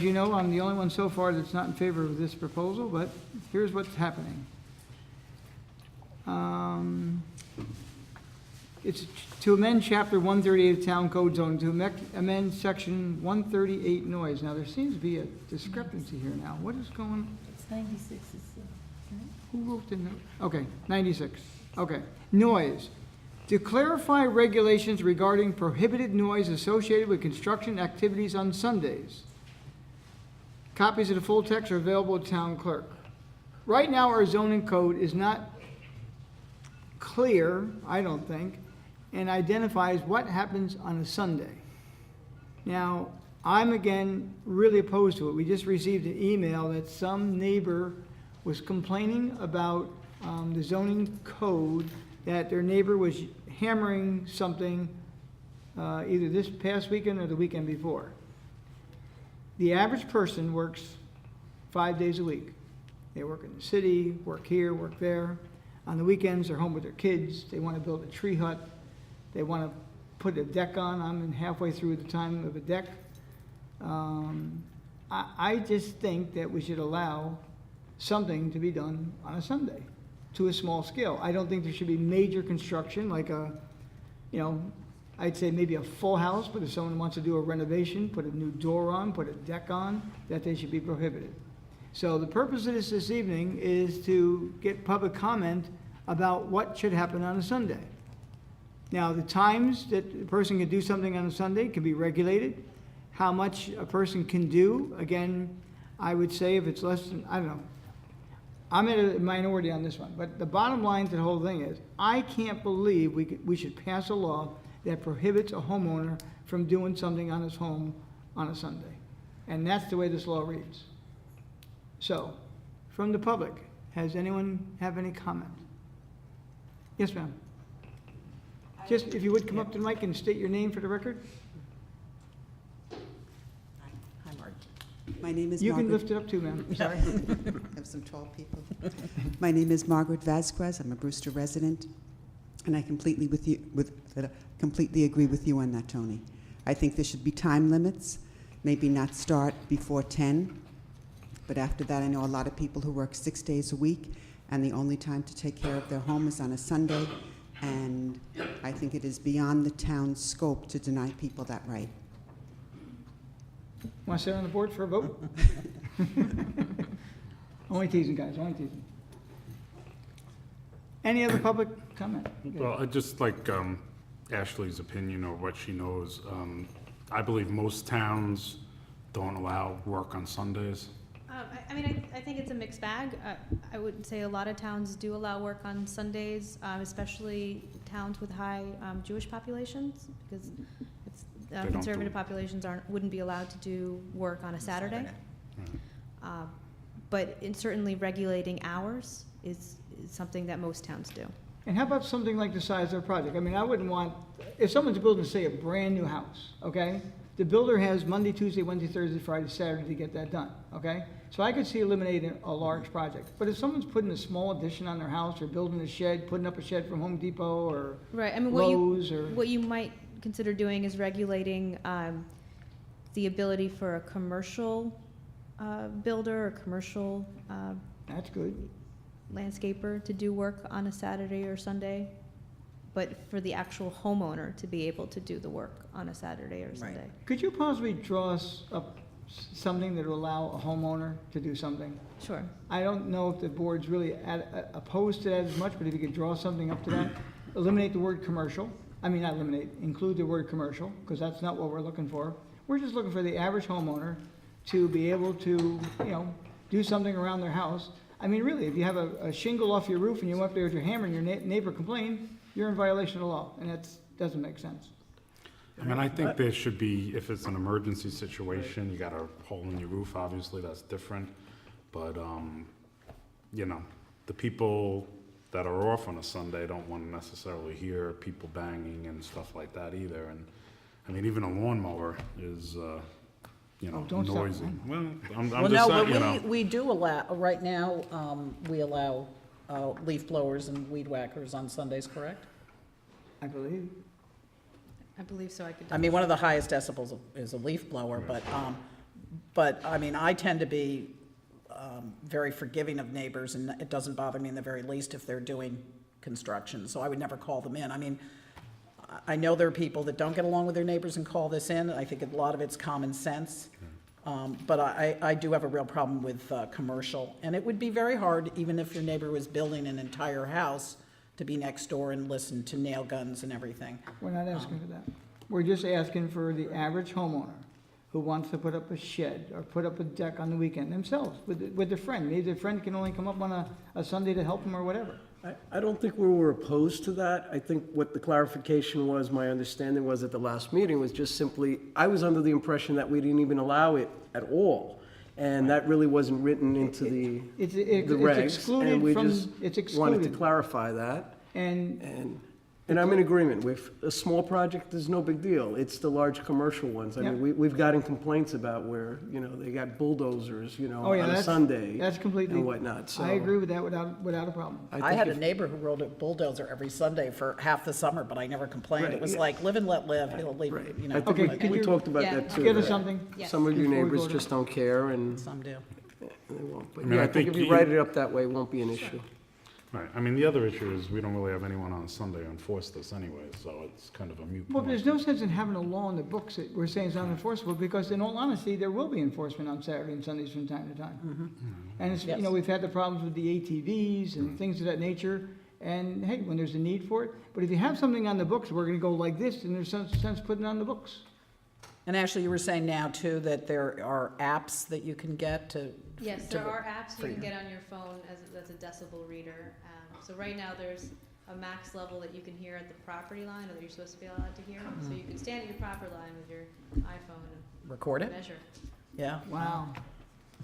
you know, I'm the only one so far that's not in favor of this proposal, but here's what's happening. It's to amend chapter 138 of Town Code Zone, to amend section 138 noise. Now, there seems to be a discrepancy here now. What is going on? It's 96, Who wrote the note? Okay, 96. Okay. Noise. To clarify regulations regarding prohibited noise associated with construction activities on Sundays. Copies of the full text are available at Town Clerk. Right now, our zoning code is not clear, I don't think, and identifies what happens on a Sunday. Now, I'm again really opposed to it. We just received an email that some neighbor was complaining about the zoning code, that their neighbor was hammering something either this past weekend or the weekend before. The average person works 5 days a week. They work in the city, work here, work there. On the weekends, they're home with their kids. They want to build a tree hut. They want to put a deck on. I'm halfway through the time of a deck. I just think that we should allow something to be done on a Sunday to a small scale. I don't think there should be major construction like I'd say maybe a full house, but if someone wants to do a renovation, put a new door on, put a deck on, that they should be prohibited. So the purpose of this evening is to get public comment about what should happen on a Sunday. Now, the times that a person can do something on a Sunday can be regulated. How much a person can do, again, I would say if it's less than, I don't know. I'm in a minority on this one, but the bottom line to the whole thing is, I can't believe we should pass a law that prohibits a homeowner from doing something on his home on a Sunday. And that's the way this law reads. So, from the public, has anyone have any comment? Yes, ma'am. Just, if you would come up to the mic and state your name for the record. Hi, Mark. My name is You can Margaret. lift it up too, ma'am. Sorry. I have some tall people. My name is Margaret Vasquez. I'm a Brewster resident, and I completely agree with you on that, Tony. I think there should be time limits, maybe not start before 10, but after that, I know a lot of people who work 6 days a week, and the only time to take care of their home is on a Sunday, and I think it is beyond the town's scope to deny people that right. Want to sit on the board for a vote? Only teasing, guys, only teasing. Any other public comment? Well, I'd just like Ashley's opinion or what she knows. I believe most towns don't allow work on Sundays. I think it's a mixed bag. I would say a lot of towns do allow work on Sundays, especially towns with high Jewish populations, because don't conservative do- populations wouldn't be allowed to do work on a Saturday. But certainly regulating hours is is something that most towns do. And how about something like the size of their project? I mean, I wouldn't want, if someone's building, say, a brand-new house, okay? The builder has Monday, Tuesday, Wednesday, Thursday, Friday, Saturday to get that done, okay? So I could see eliminating a large project. But if someone's putting a small addition on their house, or building a shed, putting up a shed from Home Depot, or Right, I mean, Lowe's, or, what you might consider doing is regulating the ability for a commercial builder or commercial that's good. landscaper to do work on a Saturday or Sunday, but for the actual homeowner to be able to do the work on a Saturday or Sunday. Could you possibly draw us up something that will allow a homeowner to do something? Sure. I don't know if the board's really opposed to that as much, but if you could draw something up to that, eliminate the word commercial. I mean, not eliminate, include the word commercial, because that's not what we're looking for. We're just looking for the average homeowner to be able to, do something around their house. I mean, really, if you have a shingle off your roof and you went up there with your hammer and your neighbor complained, you're in violation of the law, and that doesn't make sense. I mean, I think there should be, if it's an emergency situation, you got a hole in your roof, obviously, that's different. But, the people that are off on a Sunday don't want to necessarily hear people banging and stuff like that either. And, I mean, even a lawnmower is, don't stop, noisy. man. Well, I'm Well, just no, saying, but we do allow, right now, we allow leaf blowers and weed whackers on Sundays, correct? I believe. I believe so, I could. I mean, one of the highest decibels is a leaf blower, but, I mean, I tend to be very forgiving of neighbors, and it doesn't bother me in the very least if they're doing construction, so I would never call them in. I mean, I know there are people that don't get along with their neighbors and call this in. I think a lot of it's common sense. But I do have a real problem with commercial. And it would be very hard, even if your neighbor was building an entire house, to be next door and listen to nail guns and everything. We're not asking for that. We're just asking for the average homeowner who wants to put up a shed or put up a deck on the weekend themselves with their friend. Maybe their friend can only come up on a Sunday to help them or whatever. I don't think we were opposed to that. I think what the clarification was, my understanding was at the last meeting, was just simply, I was under the impression that we didn't even allow it at all. And that really wasn't written into the regs. excluded and we from- just it's wanted to excluded. clarify that. And And I'm in agreement with, a small project is no big deal. It's the large commercial ones. I mean, we've gotten complaints about where, they got bulldozers, Oh, yeah, on a that's- Sunday. that's completely. And whatnot, so. I agree with that without a problem. I think had a if- neighbor who rode a bulldozer every Sunday for half the summer, but I never complained. Right, It was yeah. like, live and let live, he'll leave, Right. you know. I think Okay, could we you- talked about Yeah. that too. Get us that something? Yes. Some of your Before we neighbors vote just don't care and Some do. they won't. But I mean, yeah, I I think think if you you- write it up that way, it won't be an issue. right, I mean, the other issue is we don't really have anyone on Sunday to enforce this anyway, so it's kind of a moot Well, point. there's no sense in having a law in the books that we're saying is unenforceable, because in all honesty, there will be enforcement on Saturday and Sundays from time to time. And it's, Yes. we've had the problems with the ATVs and things of that nature, and hey, when there's a need for it, but if you have something on the books, we're gonna go like this, then there's some sense putting it on the books. And Ashley, you were saying now too that there are apps that you can get to. Yes, to- there are apps for you can your- get on your phone that's a decibel reader. So right now, there's a max level that you can hear at the property line, or that you're supposed to be allowed to hear. So you can stand at your property line with your iPhone Record and it? measure. Yeah. Wow.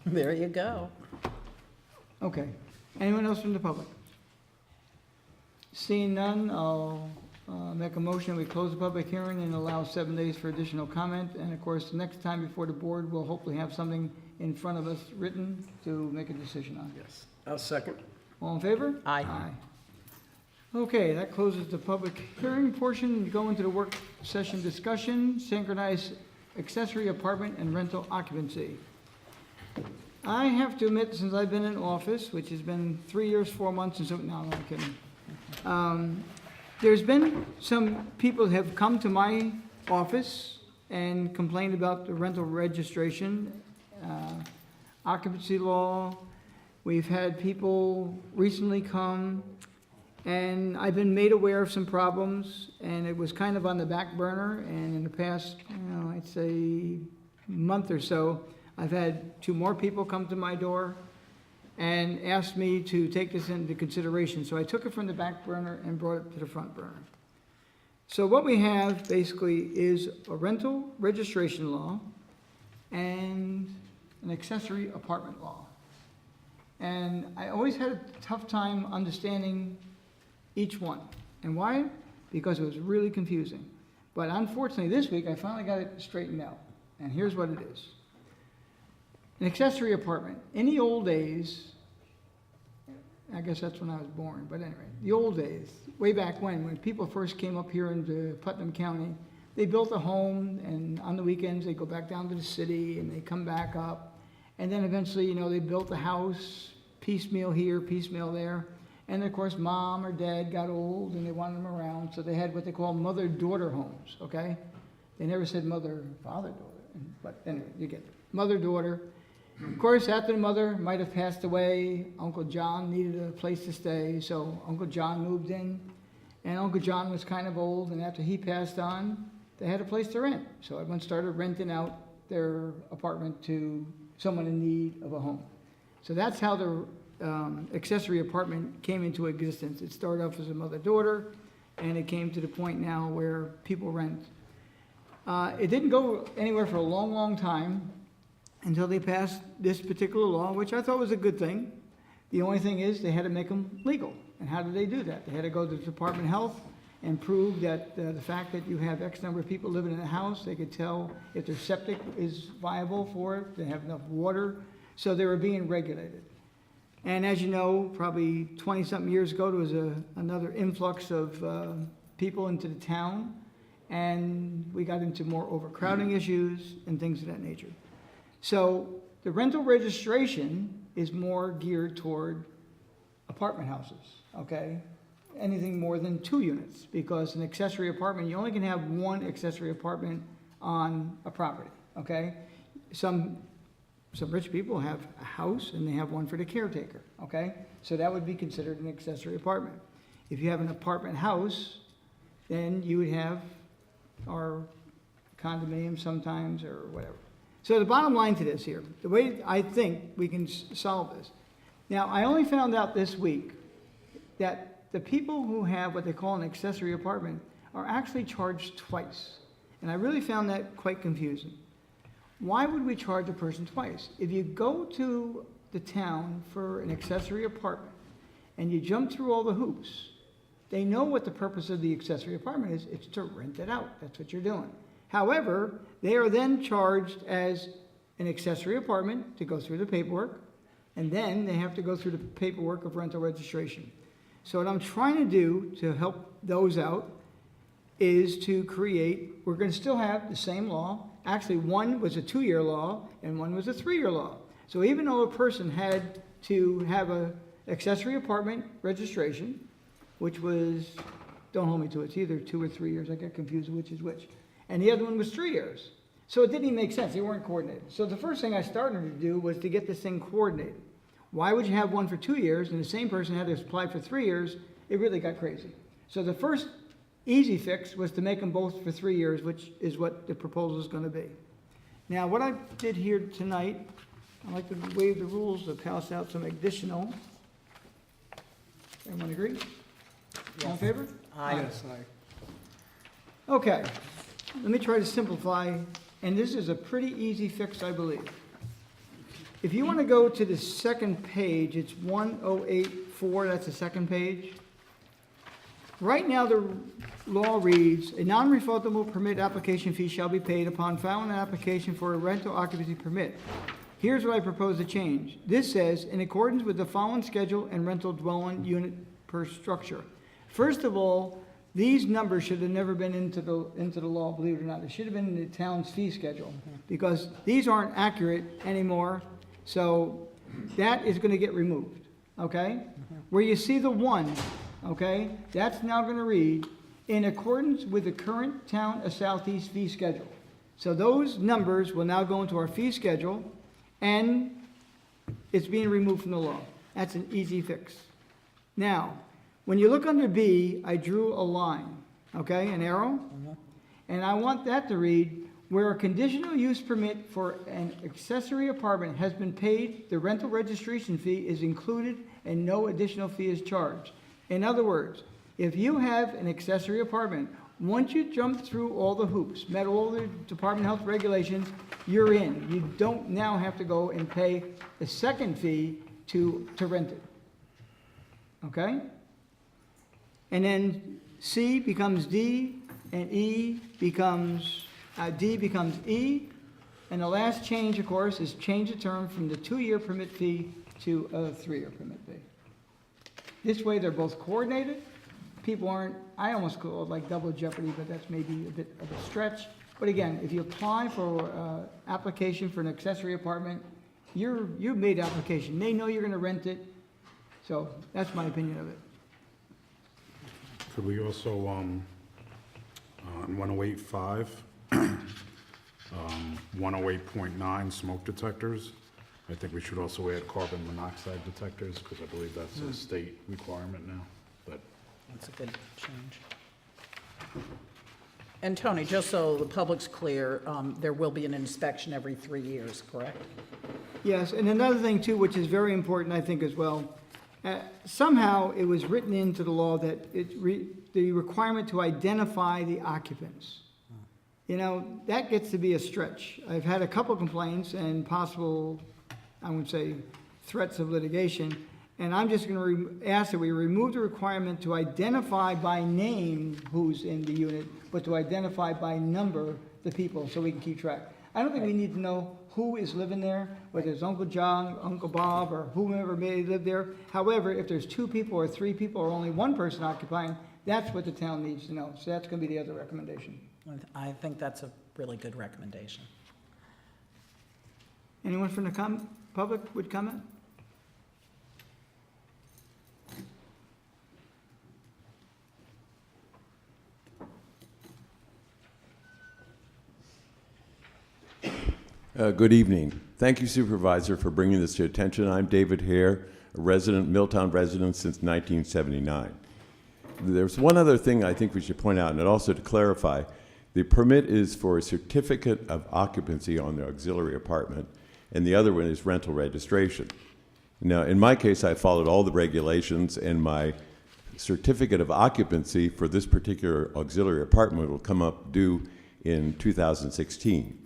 There you go. Okay. Anyone else from the public? Seeing none, I'll make a motion, we close the public hearing and allow 7 days for additional comment. And of course, the next time before the board, we'll hopefully have something in front of us written to make a decision on. Yes. I'll second. All in favor? Aye. Okay, that closes the public hearing portion. We go into the work session discussion, synchronized accessory apartment and rental occupancy. I have to admit, since I've been in office, which has been 3 years, 4 months, and so, no, I'm not kidding. There's been some people have come to my office and complained about the rental registration, occupancy law. We've had people recently come, and I've been made aware of some problems, and it was kind of on the back burner, and in the past, I'd say month or so, I've had 2 more people come to my door and asked me to take this into consideration. So I took it from the back burner and brought it to the front burner. So what we have basically is a rental registration law and an accessory apartment law. And I always had a tough time understanding each one. And why? Because it was really confusing. But unfortunately, this week, I finally got it straightened out. And here's what it is. An accessory apartment. In the old days, I guess that's when I was born, but anyway, the old days, way back when people first came up here into Putnam County, they built a home, and on the weekends, they go back down to the city, and they come back up. And then eventually, you know, they built a house, piecemeal here, piecemeal there. And of course, mom or dad got old, and they wanted them around, so they had what they call mother-daughter homes, okay? They never said mother, father-daughter, but anyway, you get it. Mother-daughter. Of course, after the mother might have passed away, Uncle John needed a place to stay, so Uncle John moved in. And Uncle John was kind of old, and after he passed on, they had a place to rent. So everyone started renting out their apartment to someone in need of a home. So that's how the accessory apartment came into existence. It started off as a mother-daughter, and it came to the point now where people rent. It didn't go anywhere for a long, long time until they passed this particular law, which I thought was a good thing. The only thing is they had to make them legal. And how did they do that? They had to go to the Department of Health and prove that the fact that you have X number of people living in a house, they could tell if their septic is viable for it, they have enough water. So they were being regulated. And as you know, probably 20-something years ago, there was another influx of people into the town, and we got into more overcrowding issues and things of that nature. So the rental registration is more geared toward apartment houses, okay? Anything more than 2 units, because an accessory apartment, you only can have one accessory apartment on a property, okay? Some rich people have a house and they have one for the caretaker, okay? So that would be considered an accessory apartment. If you have an apartment house, then you would have our condominium sometimes or whatever. So the bottom line to this here, the way I think we can solve this. Now, I only found out this week that the people who have what they call an accessory apartment are actually charged twice. And I really found that quite confusing. Why would we charge a person twice? If you go to the town for an accessory apartment and you jump through all the hoops, they know what the purpose of the accessory apartment is. It's to rent it out. That's what you're doing. However, they are then charged as an accessory apartment to go through the paperwork, and then they have to go through the paperwork of rental registration. So what I'm trying to do to help those out is to create, we're going to still have the same law. Actually, one was a 2-year law and one was a 3-year law. So even though a person had to have an accessory apartment registration, which was, don't hold me to it, it's either 2 or 3 years, I get confused which is which. And the other one was 3 years. So it didn't even make sense, they weren't coordinated. So the first thing I started to do was to get this thing coordinated. Why would you have one for 2 years and the same person had to apply for 3 years? It really got crazy. So the first easy fix was to make them both for 3 years, which is what the proposal is going to be. Now, what I did here tonight, I'd like to waive the rules to pass out some additional. Everyone agree? All in favor? Aye. Yes, Okay, let me try to simplify, and this is a pretty easy fix, I believe. If you want to go to the second page, it's 1084, that's the second page. Right now, the law reads, a non-refundable permit application fee shall be paid upon filing an application for a rental occupancy permit. Here's what I propose to change. This says, in accordance with the following schedule and rental dwelling unit per structure. First of all, these numbers should have never been into the law, believe it or not. They should have been in the town's fee schedule, because these aren't accurate anymore. So that is going to get removed, okay? Where you see the 1, okay, that's now going to read, in accordance with the current Town of Southeast fee schedule. So those numbers will now go into our fee schedule, and it's being removed from the law. That's an easy fix. Now, when you look under B, I drew a line, okay, an arrow, and I want that to read, where a conditional use permit for an accessory apartment has been paid, the rental registration fee is included and no additional fee is charged. In other words, if you have an accessory apartment, once you jump through all the hoops, met all the Department of Health regulations, you're in. You don't now have to go and pay the second fee to rent it. Okay? And then C becomes D, and D becomes E. And the last change, of course, is change the term from the 2-year permit fee to a 3-year permit fee. This way, they're both coordinated. People aren't, I almost call it like double jeopardy, but that's maybe a bit of a stretch. But again, if you apply for application for an accessory apartment, you've made the application. They know you're gonna rent it. So that's my opinion of it. Could we also, on 108.5, 108.9 smoke detectors, I think we should also add carbon monoxide detectors, because I believe that's a state requirement now, but That's a good change. And Tony, just so the public's clear, there will be an inspection every 3 years, correct? Yes, and another thing too, which is very important, I think, as well, somehow it was written into the law that the requirement to identify the occupants. You know, that gets to be a stretch. I've had a couple complaints and possible, I would say, threats of litigation, and I'm just going to ask that we remove the requirement to identify by name who's in the unit, but to identify by number the people, so we can keep track. I don't think we need to know who is living there, whether it's Uncle John, Uncle Bob, or whomever may live there. However, if there's 2 people or 3 people or only 1 person occupying, that's what the town needs to know. So that's going to be the other recommendation. I think that's a really good recommendation. Anyone from the public would comment? Good evening. Thank you, Supervisor, for bringing this to attention. I'm David Hare, a resident, Milltown resident since 1979. There's one other thing I think we should point out, and also to clarify. The permit is for a certificate of occupancy on the auxiliary apartment, and the other one is rental registration. Now, in my case, I followed all the regulations, and my certificate of occupancy for this particular auxiliary apartment will come up due in 2016.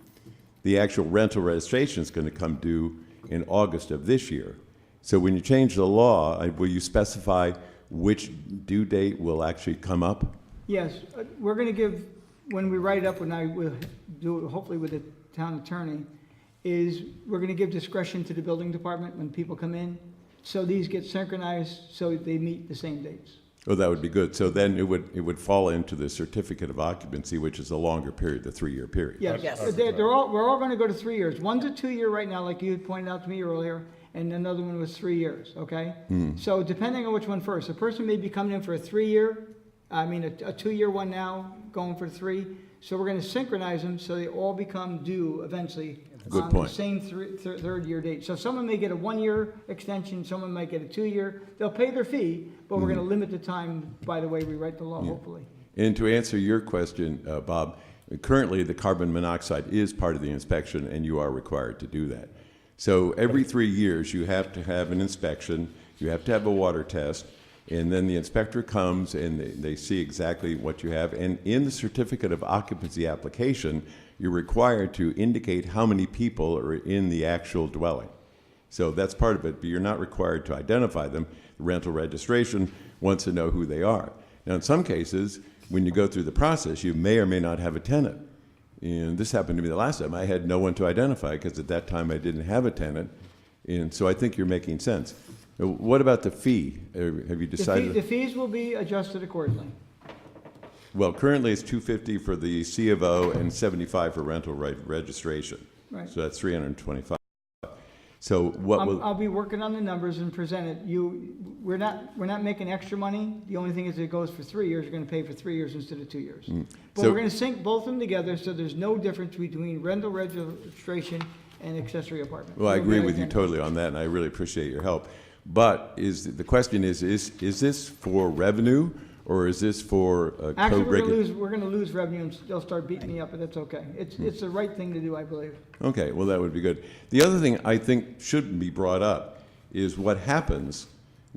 The actual rental registration is going to come due in August of this year. So when you change the law, will you specify which due date will actually come up? Yes, we're going to give, when we write it up, when I will do it hopefully with the town attorney, is we're going to give discretion to the building department when people come in, so these get synchronized so they meet the same dates. Oh, that would be good. So then it would fall into the certificate of occupancy, which is a longer period, the 3-year period. Yes, Yes. we're all going to go to 3 years. One's a 2-year right now, like you had pointed out to me earlier, and another one was 3 years, okay? So depending on which one first, a person may be coming in for a 3-year, a 2-year one now, going for 3. So we're going to synchronize them so they all become due eventually Good on point. the same 3rd-year date. So someone may get a 1-year extension, someone might get a 2-year. They'll pay their fee, but we're going to limit the time by the way we write the law, hopefully. And to answer your question, Bob, currently the carbon monoxide is part of the inspection, and you are required to do that. So every 3 years, you have to have an inspection, you have to have a water test, and then the inspector comes and they see exactly what you have. And in the certificate of occupancy application, you're required to indicate how many people are in the actual dwelling. So that's part of it, but you're not required to identify them. The rental registration wants to know who they are. Now, in some cases, when you go through the process, you may or may not have a tenant. And this happened to me the last time. I had no one to identify because at that time I didn't have a tenant. And so I think you're making sense. What about the fee? Have you decided? The fees will be adjusted accordingly. Well, currently it's $250 for the C of O and $75 for rental registration. Right. So that's $325. So what will? I'll be working on the numbers and present it. We're not making extra money. The only thing is it goes for 3 years. You're going to pay for 3 years instead of 2 years. But So- we're going to sync both of them together so there's no difference between rental registration and accessory apartment. Well, I We're agree gonna with you identify. totally on that, and I really appreciate your help. But the question is this for revenue, or is this for Actually, code regulation? we're going to lose revenue and they'll start beating me up, but that's okay. It's the right thing to do, I believe. Okay, well, that would be good. The other thing I think shouldn't be brought up is what happens.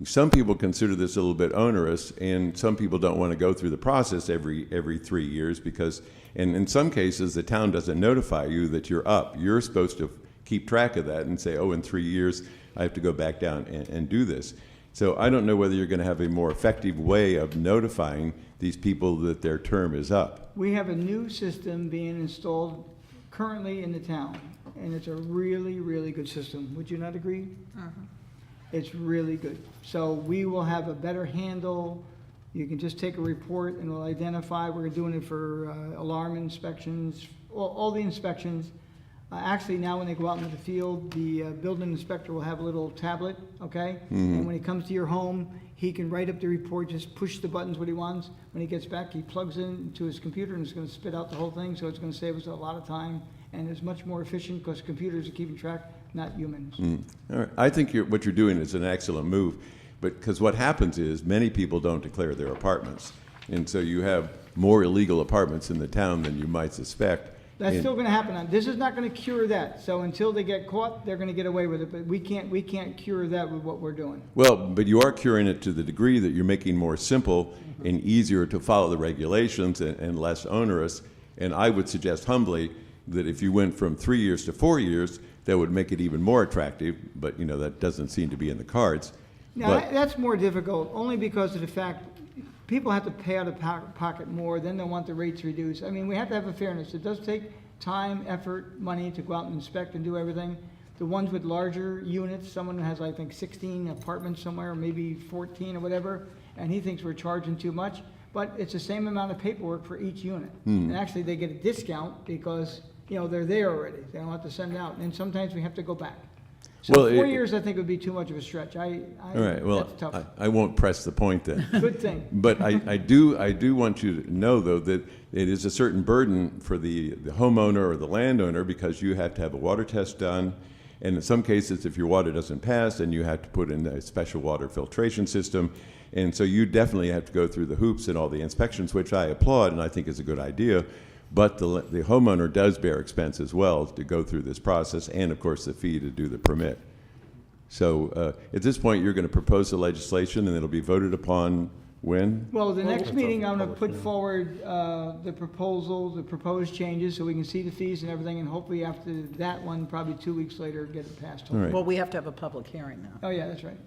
Some people consider this a little bit onerous, and some people don't want to go through the process every 3 years because, and in some cases, the town doesn't notify you that you're up. You're supposed to keep track of that and say, oh, in 3 years, I have to go back down and do this. So I don't know whether you're going to have a more effective way of notifying these people that their term is up. We have a new system being installed currently in the town, and it's a really, really good system. Would you not agree? It's really good. So we will have a better handle. You can just take a report and it'll identify. We're doing it for alarm inspections, all the inspections. Actually, now when they go out into the field, the building inspector will have a little tablet, okay? And when he comes to your home, he can write up the report, just push the buttons what he wants. When he gets back, he plugs it into his computer and it's gonna spit out the whole thing, so it's gonna save us a lot of time. And it's much more efficient because computers are keeping track, not humans. All right. I think what you're doing is an excellent move, but because what happens is many people don't declare their apartments. And so you have more illegal apartments in the town than you might suspect. That's still gonna happen. This is not gonna cure that. So until they get caught, they're gonna get away with it, but we can't cure that with what we're doing. Well, but you are curing it to the degree that you're making more simple and easier to follow the regulations and less onerous. And I would suggest humbly that if you went from 3 years to 4 years, that would make it even more attractive, but you know, that doesn't seem to be in the cards. Now, But- that's more difficult, only because of the fact, people have to pay out of pocket more, then they want the rates reduced. I mean, we have to have a fairness. It does take time, effort, money to go out and inspect and do everything. The ones with larger units, someone has, I think, 16 apartments somewhere, maybe 14 or whatever, and he thinks we're charging too much, but it's the same amount of paperwork for each unit. And actually, they get a discount because, you know, they're there already. They don't have to send it out, and sometimes we have to go back. So Well, 4 it- year, I think, would be too much of a stretch. All right, well, That's tough. I won't press the point then. Good thing. But I do want you to know, though, that it is a certain burden for the homeowner or the landowner because you have to have a water test done. And in some cases, if your water doesn't pass, then you have to put in a special water filtration system. And so you definitely have to go through the hoops and all the inspections, which I applaud and I think is a good idea. But the homeowner does bear expense as well to go through this process and, of course, the fee to do the permit. So at this point, you're going to propose the legislation and it'll be voted upon when? Well, the next meeting, I'm gonna put forward the proposal, the proposed changes, so we can see the fees and everything, and hopefully after that one, probably 2 weeks later, get it passed. All right. Well, we have to have a public hearing now, Oh, yeah, that's right.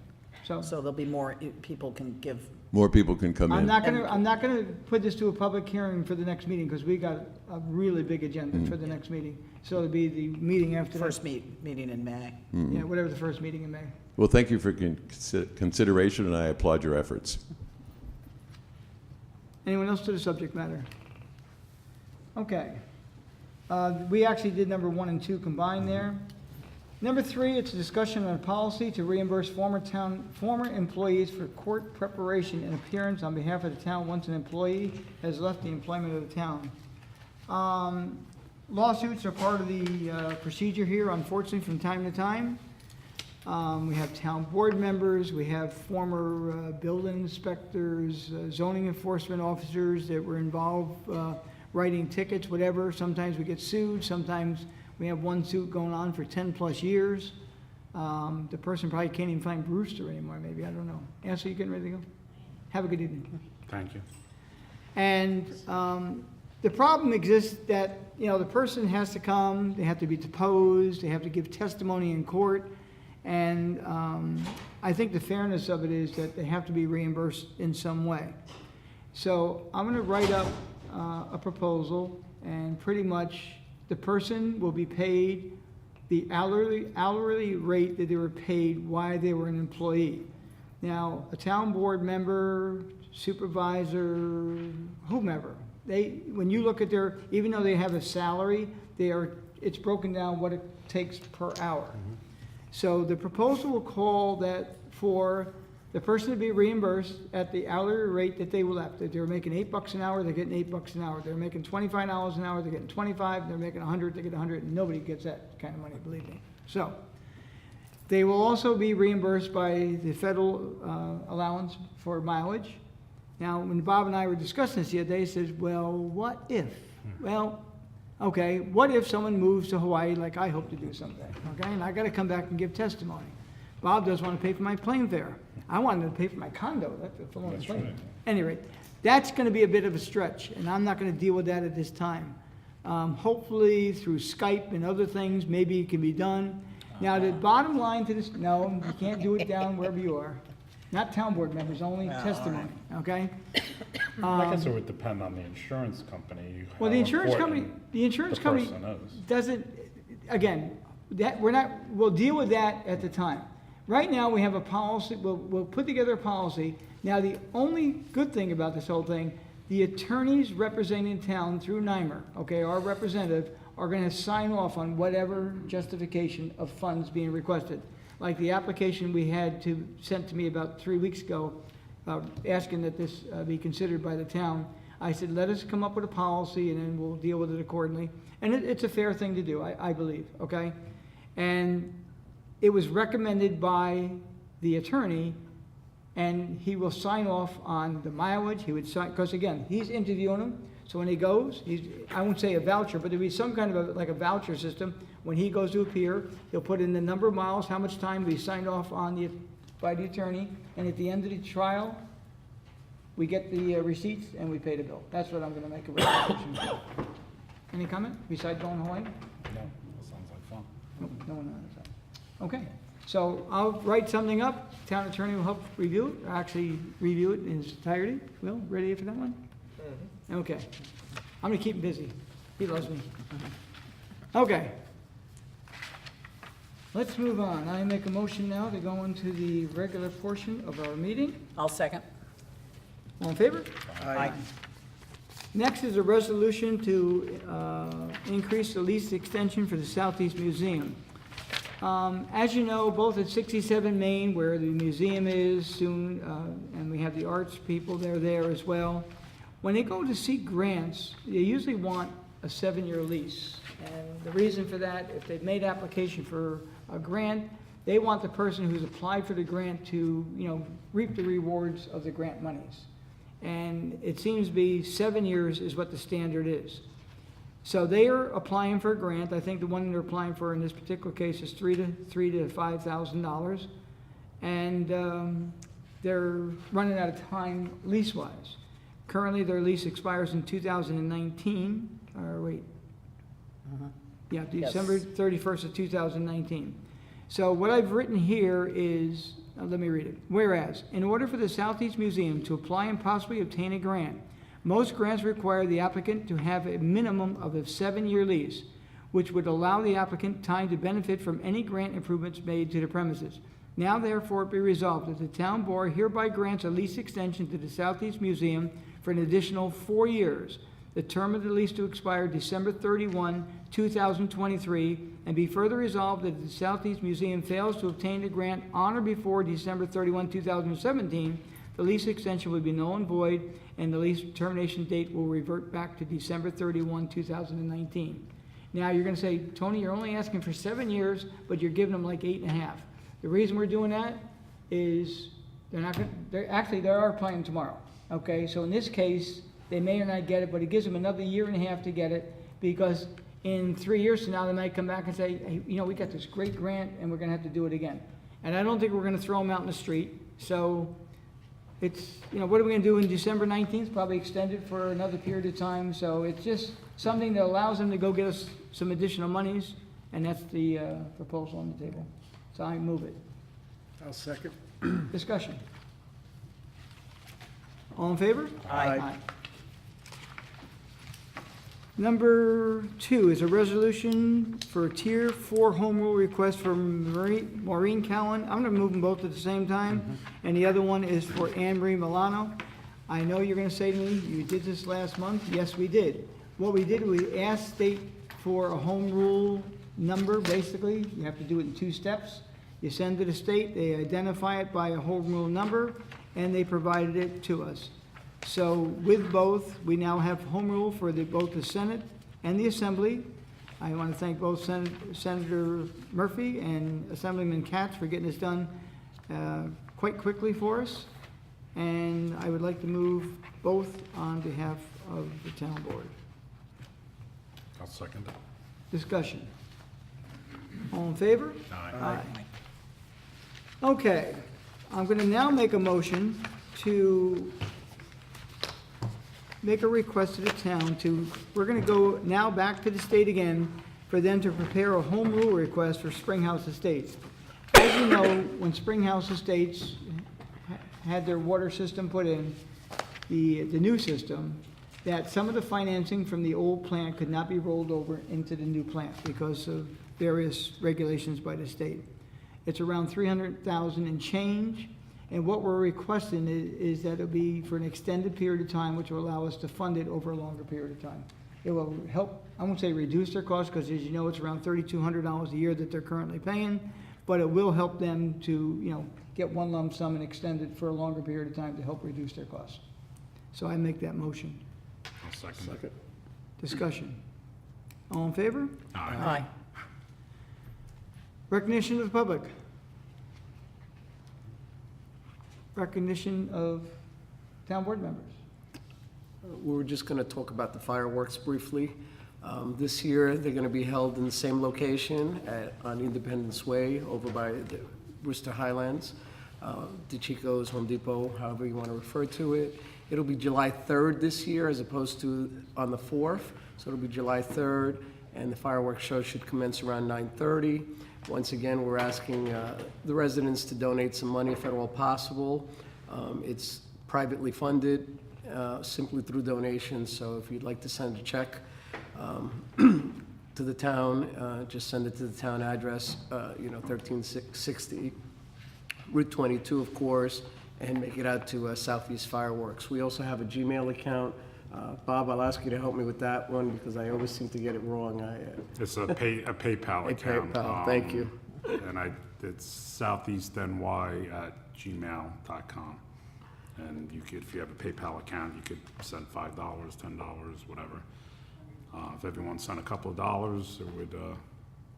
So, so there'll be more, people can give, More people can come I'm in. not gonna put this to a public hearing for the next meeting, because we got a really big agenda for the next meeting. So it'll be the meeting after that. first meeting in May. Yeah, whatever the first meeting in May. Well, thank you for consideration, and I applaud your efforts. Anyone else to the subject matter? Okay. We actually did number 1 and 2 combined there. Number 3, it's a discussion on a policy to reimburse former employees for court preparation and appearance on behalf of the town once an employee has left the employment of the town. Lawsuits are part of the procedure here, unfortunately, from time to time. We have town board members, we have former building inspectors, zoning enforcement officers that were involved writing tickets, whatever. Sometimes we get sued, sometimes we have one suit going on for 10-plus years. The person probably can't even find Brewster anymore, maybe, I don't know. Ansel, you getting ready to go? Have a good evening. Thank you. And the problem exists that, you know, the person has to come, they have to be deposed, they have to give testimony in court. And I think the fairness of it is that they have to be reimbursed in some way. So I'm going to write up a proposal, and pretty much the person will be paid the hourly rate that they were paid while they were an employee. Now, a town board member, supervisor, whomever, when you look at their, even though they have a salary, it's broken down what it takes per hour. So the proposal will call that for the person to be reimbursed at the hourly rate that they left. If they're making $8 an hour, they're getting $8 an hour. They're making $25 an hour, they're getting 25. They're making 100, they get 100. And nobody gets that kind of money, believe me. So they will also be reimbursed by the federal allowance for mileage. Now, when Bob and I were discussing this the other day, he says, well, what if? Well, okay, what if someone moves to Hawaii like I hope to do someday, okay? And I gotta come back and give testimony. Bob doesn't wanna pay for my plane fare. I wanted to pay for my condo, that's on the plane. Anyway, that's gonna be a bit of a stretch, and I'm not gonna deal with that at this time. Hopefully, through Skype and other things, maybe it can be done. Now, the bottom line to this, no, you can't do it down wherever you are. Not town board members, only testimony, okay? I guess it would depend on the insurance company. Well, how the insurance company, important the insurance the company person is. doesn't, again, that, we'll deal with that at the time. Right now, we have a policy, we'll put together a policy. Now, the only good thing about this whole thing, the attorneys representing town through NYMER, okay, our representative, are gonna sign off on whatever justification of funds being requested. Like the application we had sent to me about 3 weeks ago, asking that this be considered by the town. I said, let us come up with a policy and then we'll deal with it accordingly. And it's a fair thing to do, I believe, okay? And it was recommended by the attorney, and he will sign off on the mileage, he would sign, because again, he's interviewing him, so when he goes, I won't say a voucher, but there'll be some kind of like a voucher system. When he goes to appear, he'll put in the number of miles, how much time he signed off on by the attorney, and at the end of the trial, we get the receipts and we pay the bill. That's what I'm gonna make a recommendation. Any comment besides going to Hawaii? No, that sounds like fun. No one knows that. Okay, so I'll write something up, town attorney will help review it, or actually review it in its entirety. Will, ready for that one? Okay, I'm gonna keep him busy, he loves me. Okay. Let's move on, I make a motion now to go into the regular portion of our meeting. I'll second. All in favor? Aye. Next is a resolution to increase the lease extension for the Southeast Museum. As you know, both at 67 Main, where the museum is soon, and we have the arts people, they're there as well. When they go to seek grants, they usually want a 7-year lease. And the reason for that, if they've made application for a grant, they want the person who's applied for the grant to, reap the rewards of the grant monies. And it seems to be 7 years is what the standard is. So they are applying for a grant. I think the one they're applying for in this particular case is $3,000 to $5,000. And they're running out of time lease-wise. Currently, their lease expires in 2019, or wait. Yeah, December 31st of 2019. So what I've written here is, let me read it. Whereas, in order for the Southeast Museum to apply and possibly obtain a grant, most grants require the applicant to have a minimum of a 7-year lease, which would allow the applicant time to benefit from any grant improvements made to the premises. Now therefore be resolved that the town board hereby grants a lease extension to the Southeast Museum for an additional 4 years. The term of the lease to expire December 31, 2023, and be further resolved that the Southeast Museum fails to obtain the grant on or before December 31, 2017, the lease extension would be null and void, and the lease termination date will revert back to December 31, 2019. Now, you're gonna say, Tony, you're only asking for 7 years, but you're giving them like 8.5. The reason we're doing that is they are applying tomorrow, okay? So in this case, they may or not get it, but it gives them another 1.5 years to get it, because in 3 years from now, they might come back and say, hey, we got this great grant, and we're gonna have to do it again. And I don't think we're gonna throw them out in the street, so it's, what are we gonna do in December 19th? Probably extend it for another period of time, so it's just something that allows them to go get us some additional monies, and that's the proposal on the table. So I move it. I'll second. Discussion. All in favor? Aye. Number 2 is a resolution for Tier 4 home rule request for Maureen Cowan. I'm going to move them both at the same time. And the other one is for Anne Marie Milano. I know you're going to say to me, you did this last month. Yes, we did. What we did, we asked state for a home rule number, basically. You have to do it in 2 steps. You send it to the state, they identify it by a home rule number, and they provided it to us. So with both, we now have home rule for both the Senate and the Assembly. I want to thank both Senator Murphy and Assemblyman Katz for getting this done quite quickly for us. And I would like to move both on behalf of the town board. I'll second it. Discussion. All in favor? Aye. Okay, I'm going to now make a motion to make a request to the town we're going to go now back to the state again for them to prepare a home rule request for Springhouse Estates. As you know, when Springhouse Estates had their water system put in, the new system, that some of the financing from the old plant could not be rolled over into the new plant because of various regulations by the state. It's around $300,000 and change, and what we're requesting is that it'll be for an extended period of time, which will allow us to fund it over a longer period of time. It will help, I won't say reduce their costs, because as you know, it's around $3,200 a year that they're currently paying, but it will help them to, get one lump sum and extend it for a longer period of time to help reduce their costs. So I make that motion. I'll second it. Discussion. All in favor? Aye. Recognition of the public. Recognition of town board members. We were just going to talk about the fireworks briefly. This year, they're going to be held in the same location on Independence Way over by the Worcester Highlands, DeChico's, Home Depot, however you want to refer to it. It'll be July 3rd this year as opposed to on the 4th. So it'll be July 3rd, and the fireworks show should commence around 9:30. Once again, we're asking the residents to donate some money if at all possible. It's privately funded, simply through donations, so if you'd like to send a check to the town, just send it to the town address, 1360 Route 22, of course, and make it out to Southeast Fireworks. We also have a Gmail account. Bob, I'll ask you to help me with that one because I always seem to get it wrong. It's a PayPal account. PayPal, thank you. And it's southeastny@gmail.com. And you could, if you have a PayPal account, you could send $5, $10, whatever. If everyone sent a couple of dollars, it would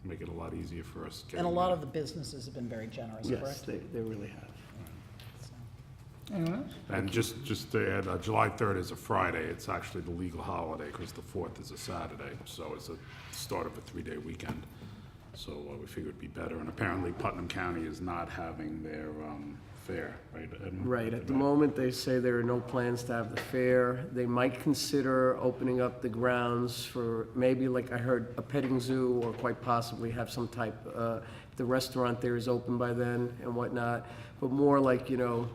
make it a lot easier for us. And a lot of the businesses have been very generous, Yes, correct? they really have. Anyone else? And just to add, July 3rd is a Friday. It's actually the legal holiday because the 4th is a Saturday. So it's the start of a 3-day weekend. So we figured it'd be better. And apparently Putnam County is not having their fair, right? Right, at the moment, they say there are no plans to have the fair. They might consider opening up the grounds for maybe, like I heard, a petting zoo, or quite possibly have some type, the restaurant there is open by then and whatnot, but more like,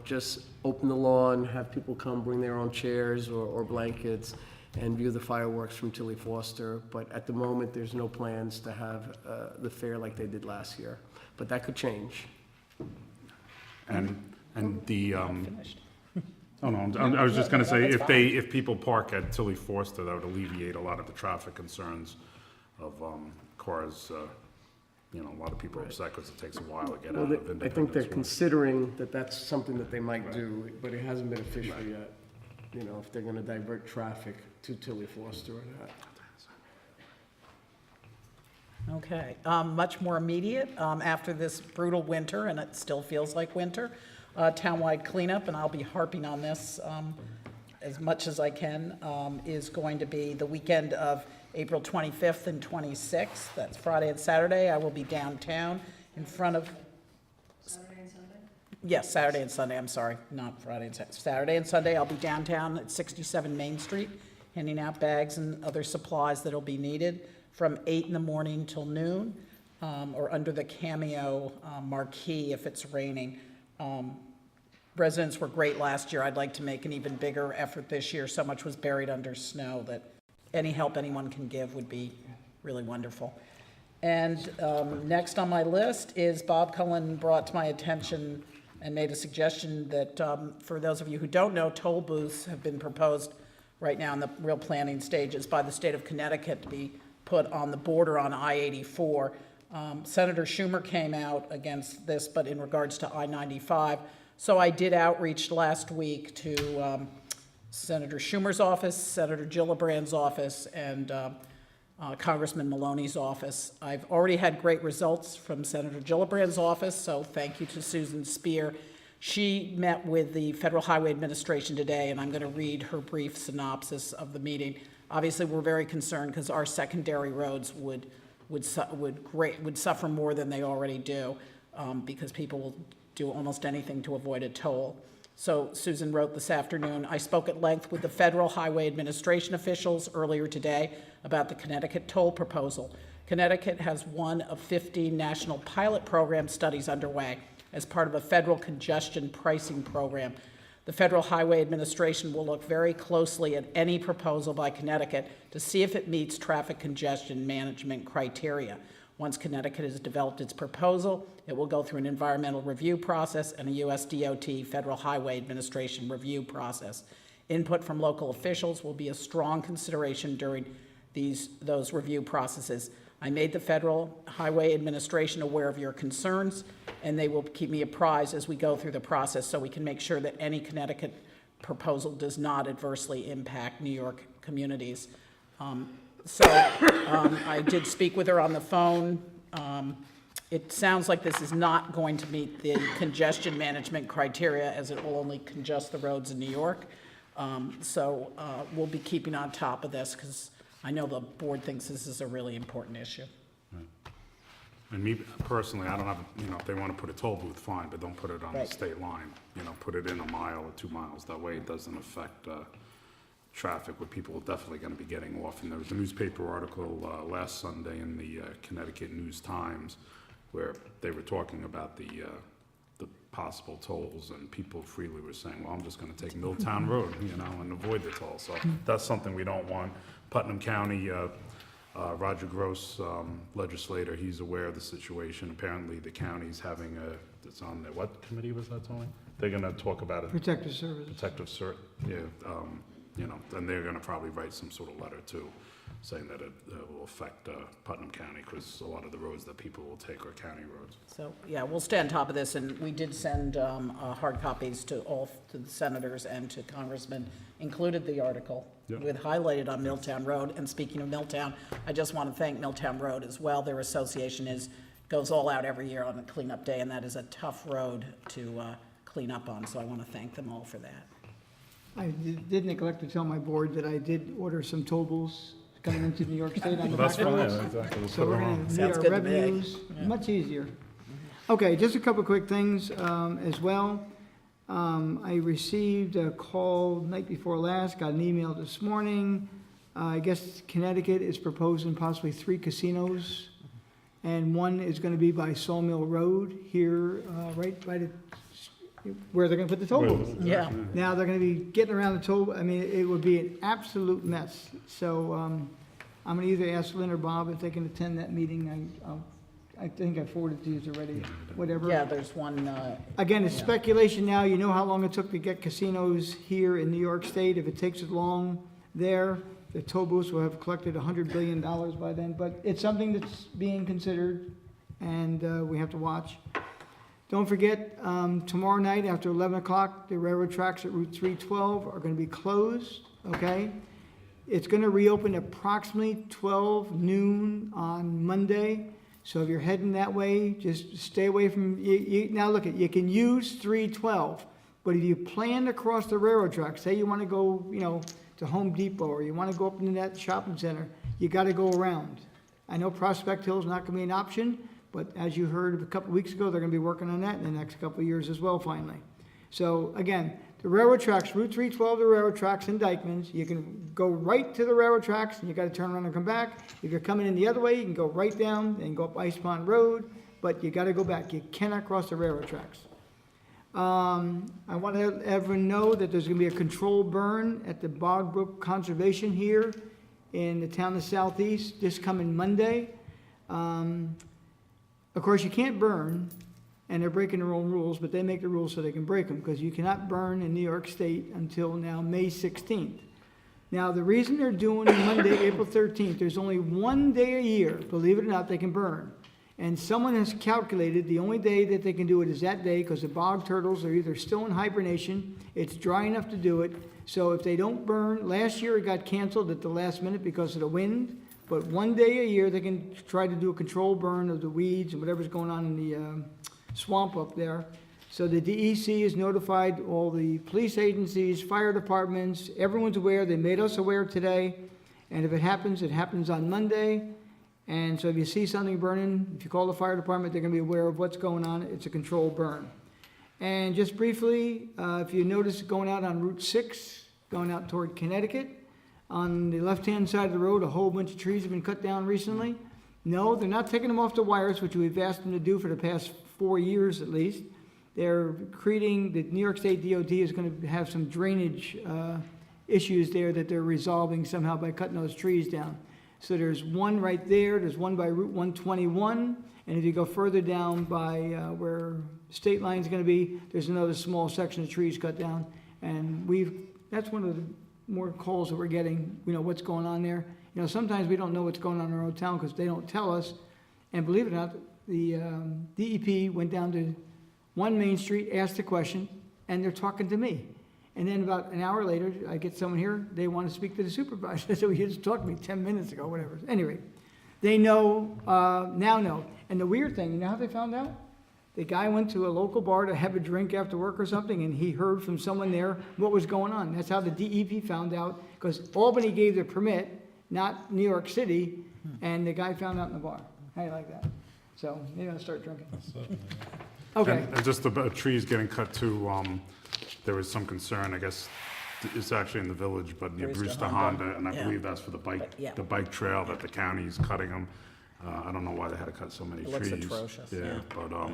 just open the lawn, have people come bring their own chairs or blankets and view the fireworks from Tilly Foster. But at the moment, there's no plans to have the fair like they did last year, but that could change. And the, oh no, I was just gonna say, if people park at Tilly Forster, that would alleviate a lot of the traffic concerns of cars. A lot of people are upset because it takes a while to get out of Independence. I think they're Way. considering that that's something that they might do, but it hasn't been official yet. If they're gonna divert traffic to Tilly Foster or not. Okay, much more immediate, after this brutal winter, and it still feels like winter, townwide cleanup, and I'll be harping on this as much as I can, is going to be the weekend of April 25th and 26th. That's Friday and Saturday. I will be downtown in front of... Saturday and Sunday? Yes, Saturday and Sunday, I'm sorry, not Friday and Saturday. Saturday and Sunday, I'll be downtown at 67 Main Street, handing out bags and other supplies that'll be needed from 8 in the morning till noon, or under the Cameo marquee if it's raining. Residents were great last year. I'd like to make an even bigger effort this year. So much was buried under snow that any help anyone can give would be really wonderful. And next on my list is Bob Cullen brought to my attention and made a suggestion that, for those of you who don't know, toll booths have been proposed right now in the real planning stages by the state of Connecticut to be put on the border on I-84. Senator Schumer came out against this, but in regards to I-95. So I did outreach last week to Senator Schumer's office, Senator Gillibrand's office, and Congressman Maloney's office. I've already had great results from Senator Gillibrand's office, so thank you to Susan Spear. She met with the Federal Highway Administration today, and I'm going to read her brief synopsis of the meeting. Obviously, we're very concerned because our secondary roads would suffer more than they already do, because people will do almost anything to avoid a toll. So Susan wrote this afternoon, I spoke at length with the Federal Highway Administration officials earlier today about the Connecticut toll proposal. Connecticut has one of 15 national pilot program studies underway as part of a federal congestion pricing program. The Federal Highway Administration will look very closely at any proposal by Connecticut to see if it meets traffic congestion management criteria. Once Connecticut has developed its proposal, it will go through an environmental review process and a US DOT, Federal Highway Administration review process. Input from local officials will be a strong consideration during those review processes. I made the Federal Highway Administration aware of your concerns, and they will keep me apprised as we go through the process so we can make sure that any Connecticut proposal does not adversely impact New York communities. I did speak with her on the phone. It sounds like this is not going to meet the congestion management criteria, as it will only congest the roads in New York. We'll be keeping on top of this because I know the board thinks this is a really important issue. And me personally, I don't have, if they want to put a toll booth, fine, but don't put it on the Right. state line. Put it in a mile or 2 miles. That way it doesn't affect traffic where people are definitely going to be getting off. And there was a newspaper article last Sunday in the Connecticut News-Times where they were talking about the possible tolls, and people freely were saying, well, I'm just going to take Milltown Road, and avoid the toll. So that's something we don't want. Putnam County, Roger Gross, legislator, he's aware of the situation. Apparently, the county's having it's on there. What committee was that, Tony? They're going to talk about it. Protective services. And they're going to probably write some sort of letter too, saying that it will affect Putnam County, because a lot of the roads that people will take are county roads. So, yeah, we'll stay on top of this, and we did send hard copies to the senators and to congressmen, included the article with highlighted on Milltown Road. And speaking of Milltown, I just want to thank Milltown Road as well. Their association goes all out every year on the cleanup day, and that is a tough road to clean up on, so I want to thank them all for that. I did neglect to tell my board that I did order some toll booths coming into New York State on the That's back fine, roads. exactly. We'll So put we're it gonna on. meet Sounds our good to me. revenues much easier. Okay, just a couple quick things as well. I received a call night before last, got an email this morning. I guess Connecticut is proposing possibly 3 casinos, and one is gonna be by Sawmill Road here, right by where they're gonna put the toll booth. Yeah. Now they're gonna be getting around the toll, it would be an absolute mess. So, I'm gonna either ask Lynn or Bob if they can attend that meeting. I think I forwarded to you already, whatever. Yeah, there's one, Again, it's speculation now. You know how long it took to get casinos here in New York State. If it takes as long there, the toll booths will have collected $100 billion by then. But it's something that's being considered, and we have to watch. Don't forget, tomorrow night after 11 o'clock, the railroad tracks at Route 312 are going to be closed, okay? It's going to reopen approximately 12 noon on Monday. So if you're heading that way, just stay away from, now look, you can use 312, but if you plan to cross the railroad tracks, say you want to go, to Home Depot, or you want to go up into that shopping center, you got to go around. I know Prospect Hill is not going to be an option, but as you heard a couple weeks ago, they're going to be working on that in the next couple of years as well, finally. So again, the railroad tracks, Route 312, the railroad tracks in Dyckman's, you can go right to the railroad tracks, and you got to turn around and come back. If you're coming in the other way, you can go right down and go up Ice Pond Road, but you got to go back. You cannot cross the railroad tracks. I want to let everyone know that there's going to be a controlled burn at the Bog Brook Conservation here in the town of Southeast this coming Monday. Of course, you can't burn, and they're breaking their own rules, but they make the rules so they can break them, because you cannot burn in New York State until now May 16th. Now, the reason they're doing Monday, April 13th, there's only one day a year, believe it or not, they can burn. And someone has calculated the only day that they can do it is that day, because the bog turtles are either still in hibernation, it's dry enough to do it. So if they don't burn, last year it got canceled at the last minute because of the wind, but one day a year they can try to do a controlled burn of the weeds and whatever's going on in the swamp up there. So the DEC has notified all the police agencies, fire departments, everyone's aware. They made us aware today. And if it happens on Monday. And so if you see something burning, if you call the fire department, they're going to be aware of what's going on. It's a controlled burn. And just briefly, if you notice going out on Route 6, going out toward Connecticut, on the left-hand side of the road, a whole bunch of trees have been cut down recently. No, they're not taking them off the wires, which we've asked them to do for the past 4 years at least. They're creating, the New York State DOT is going to have some drainage issues there that they're resolving somehow by cutting those trees down. So there's one right there, there's one by Route 121, and if you go further down by where State Line's going to be, there's another small section of trees cut down. And that's one of the more calls that we're getting, what's going on there. Sometimes we don't know what's going on in our own town because they don't tell us. And believe it or not, the DEP went down to 1 Main Street, asked a question, and they're talking to me. And then about an hour later, I get someone here, they want to speak to the supervisor. So he just talked to me 10 minutes ago, whatever. Anyway, they know, now know. And the weird thing, you know how they found out? The guy went to a local bar to have a drink after work or something, and he heard from someone there what was going on. That's how the DEP found out, because Albany gave the permit, not New York City, and the guy found out in the bar. How do you like that? So maybe I'll start drinking. Okay. And just about trees getting cut too, there was some concern, I guess, it's actually in the village, but near Brewster Honda, and I Yeah. believe that's for the Yeah. bike trail that the county's cutting them. I don't know why they had to cut so many It looks trees. atrocious, Yeah, yeah. but,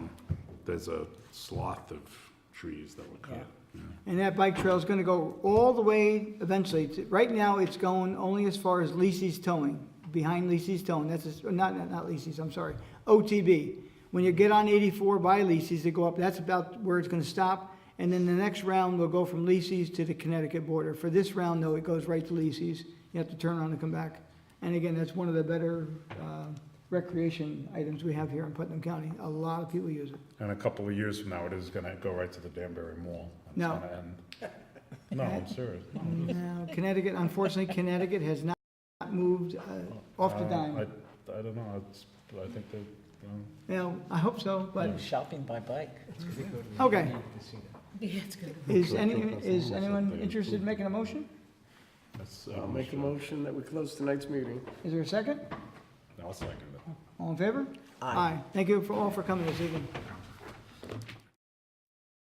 there's a swath of trees that were cut. Yeah. And that bike trail is going to go all the way eventually. Right now, it's going only as far as Lisi's Towing, behind Lisi's Towing. That's, not Lisi's, I'm sorry, OTB. When you get on 84 by Lisi's, they go up, that's about where it's going to stop. And then the next round will go from Lisi's to the Connecticut border. For this round, though, it goes right to Lisi's. You have to turn around and come back. And again, that's one of the better recreation items we have here in Putnam County. A lot of people use it. And a couple of years from now, it is gonna go right to the Danbury Mall. It's No. gonna end. No, I'm serious. Now, Connecticut, unfortunately, Connecticut has not moved off the dime. I don't know, I think that, I hope so, but, Shopping by bike. okay. Yeah, it's good. Is anyone interested in making a motion? that's, I'll make a motion that we close tonight's meeting. Is there a second? I'll second it. All in favor? Aye. Thank you all for coming this evening.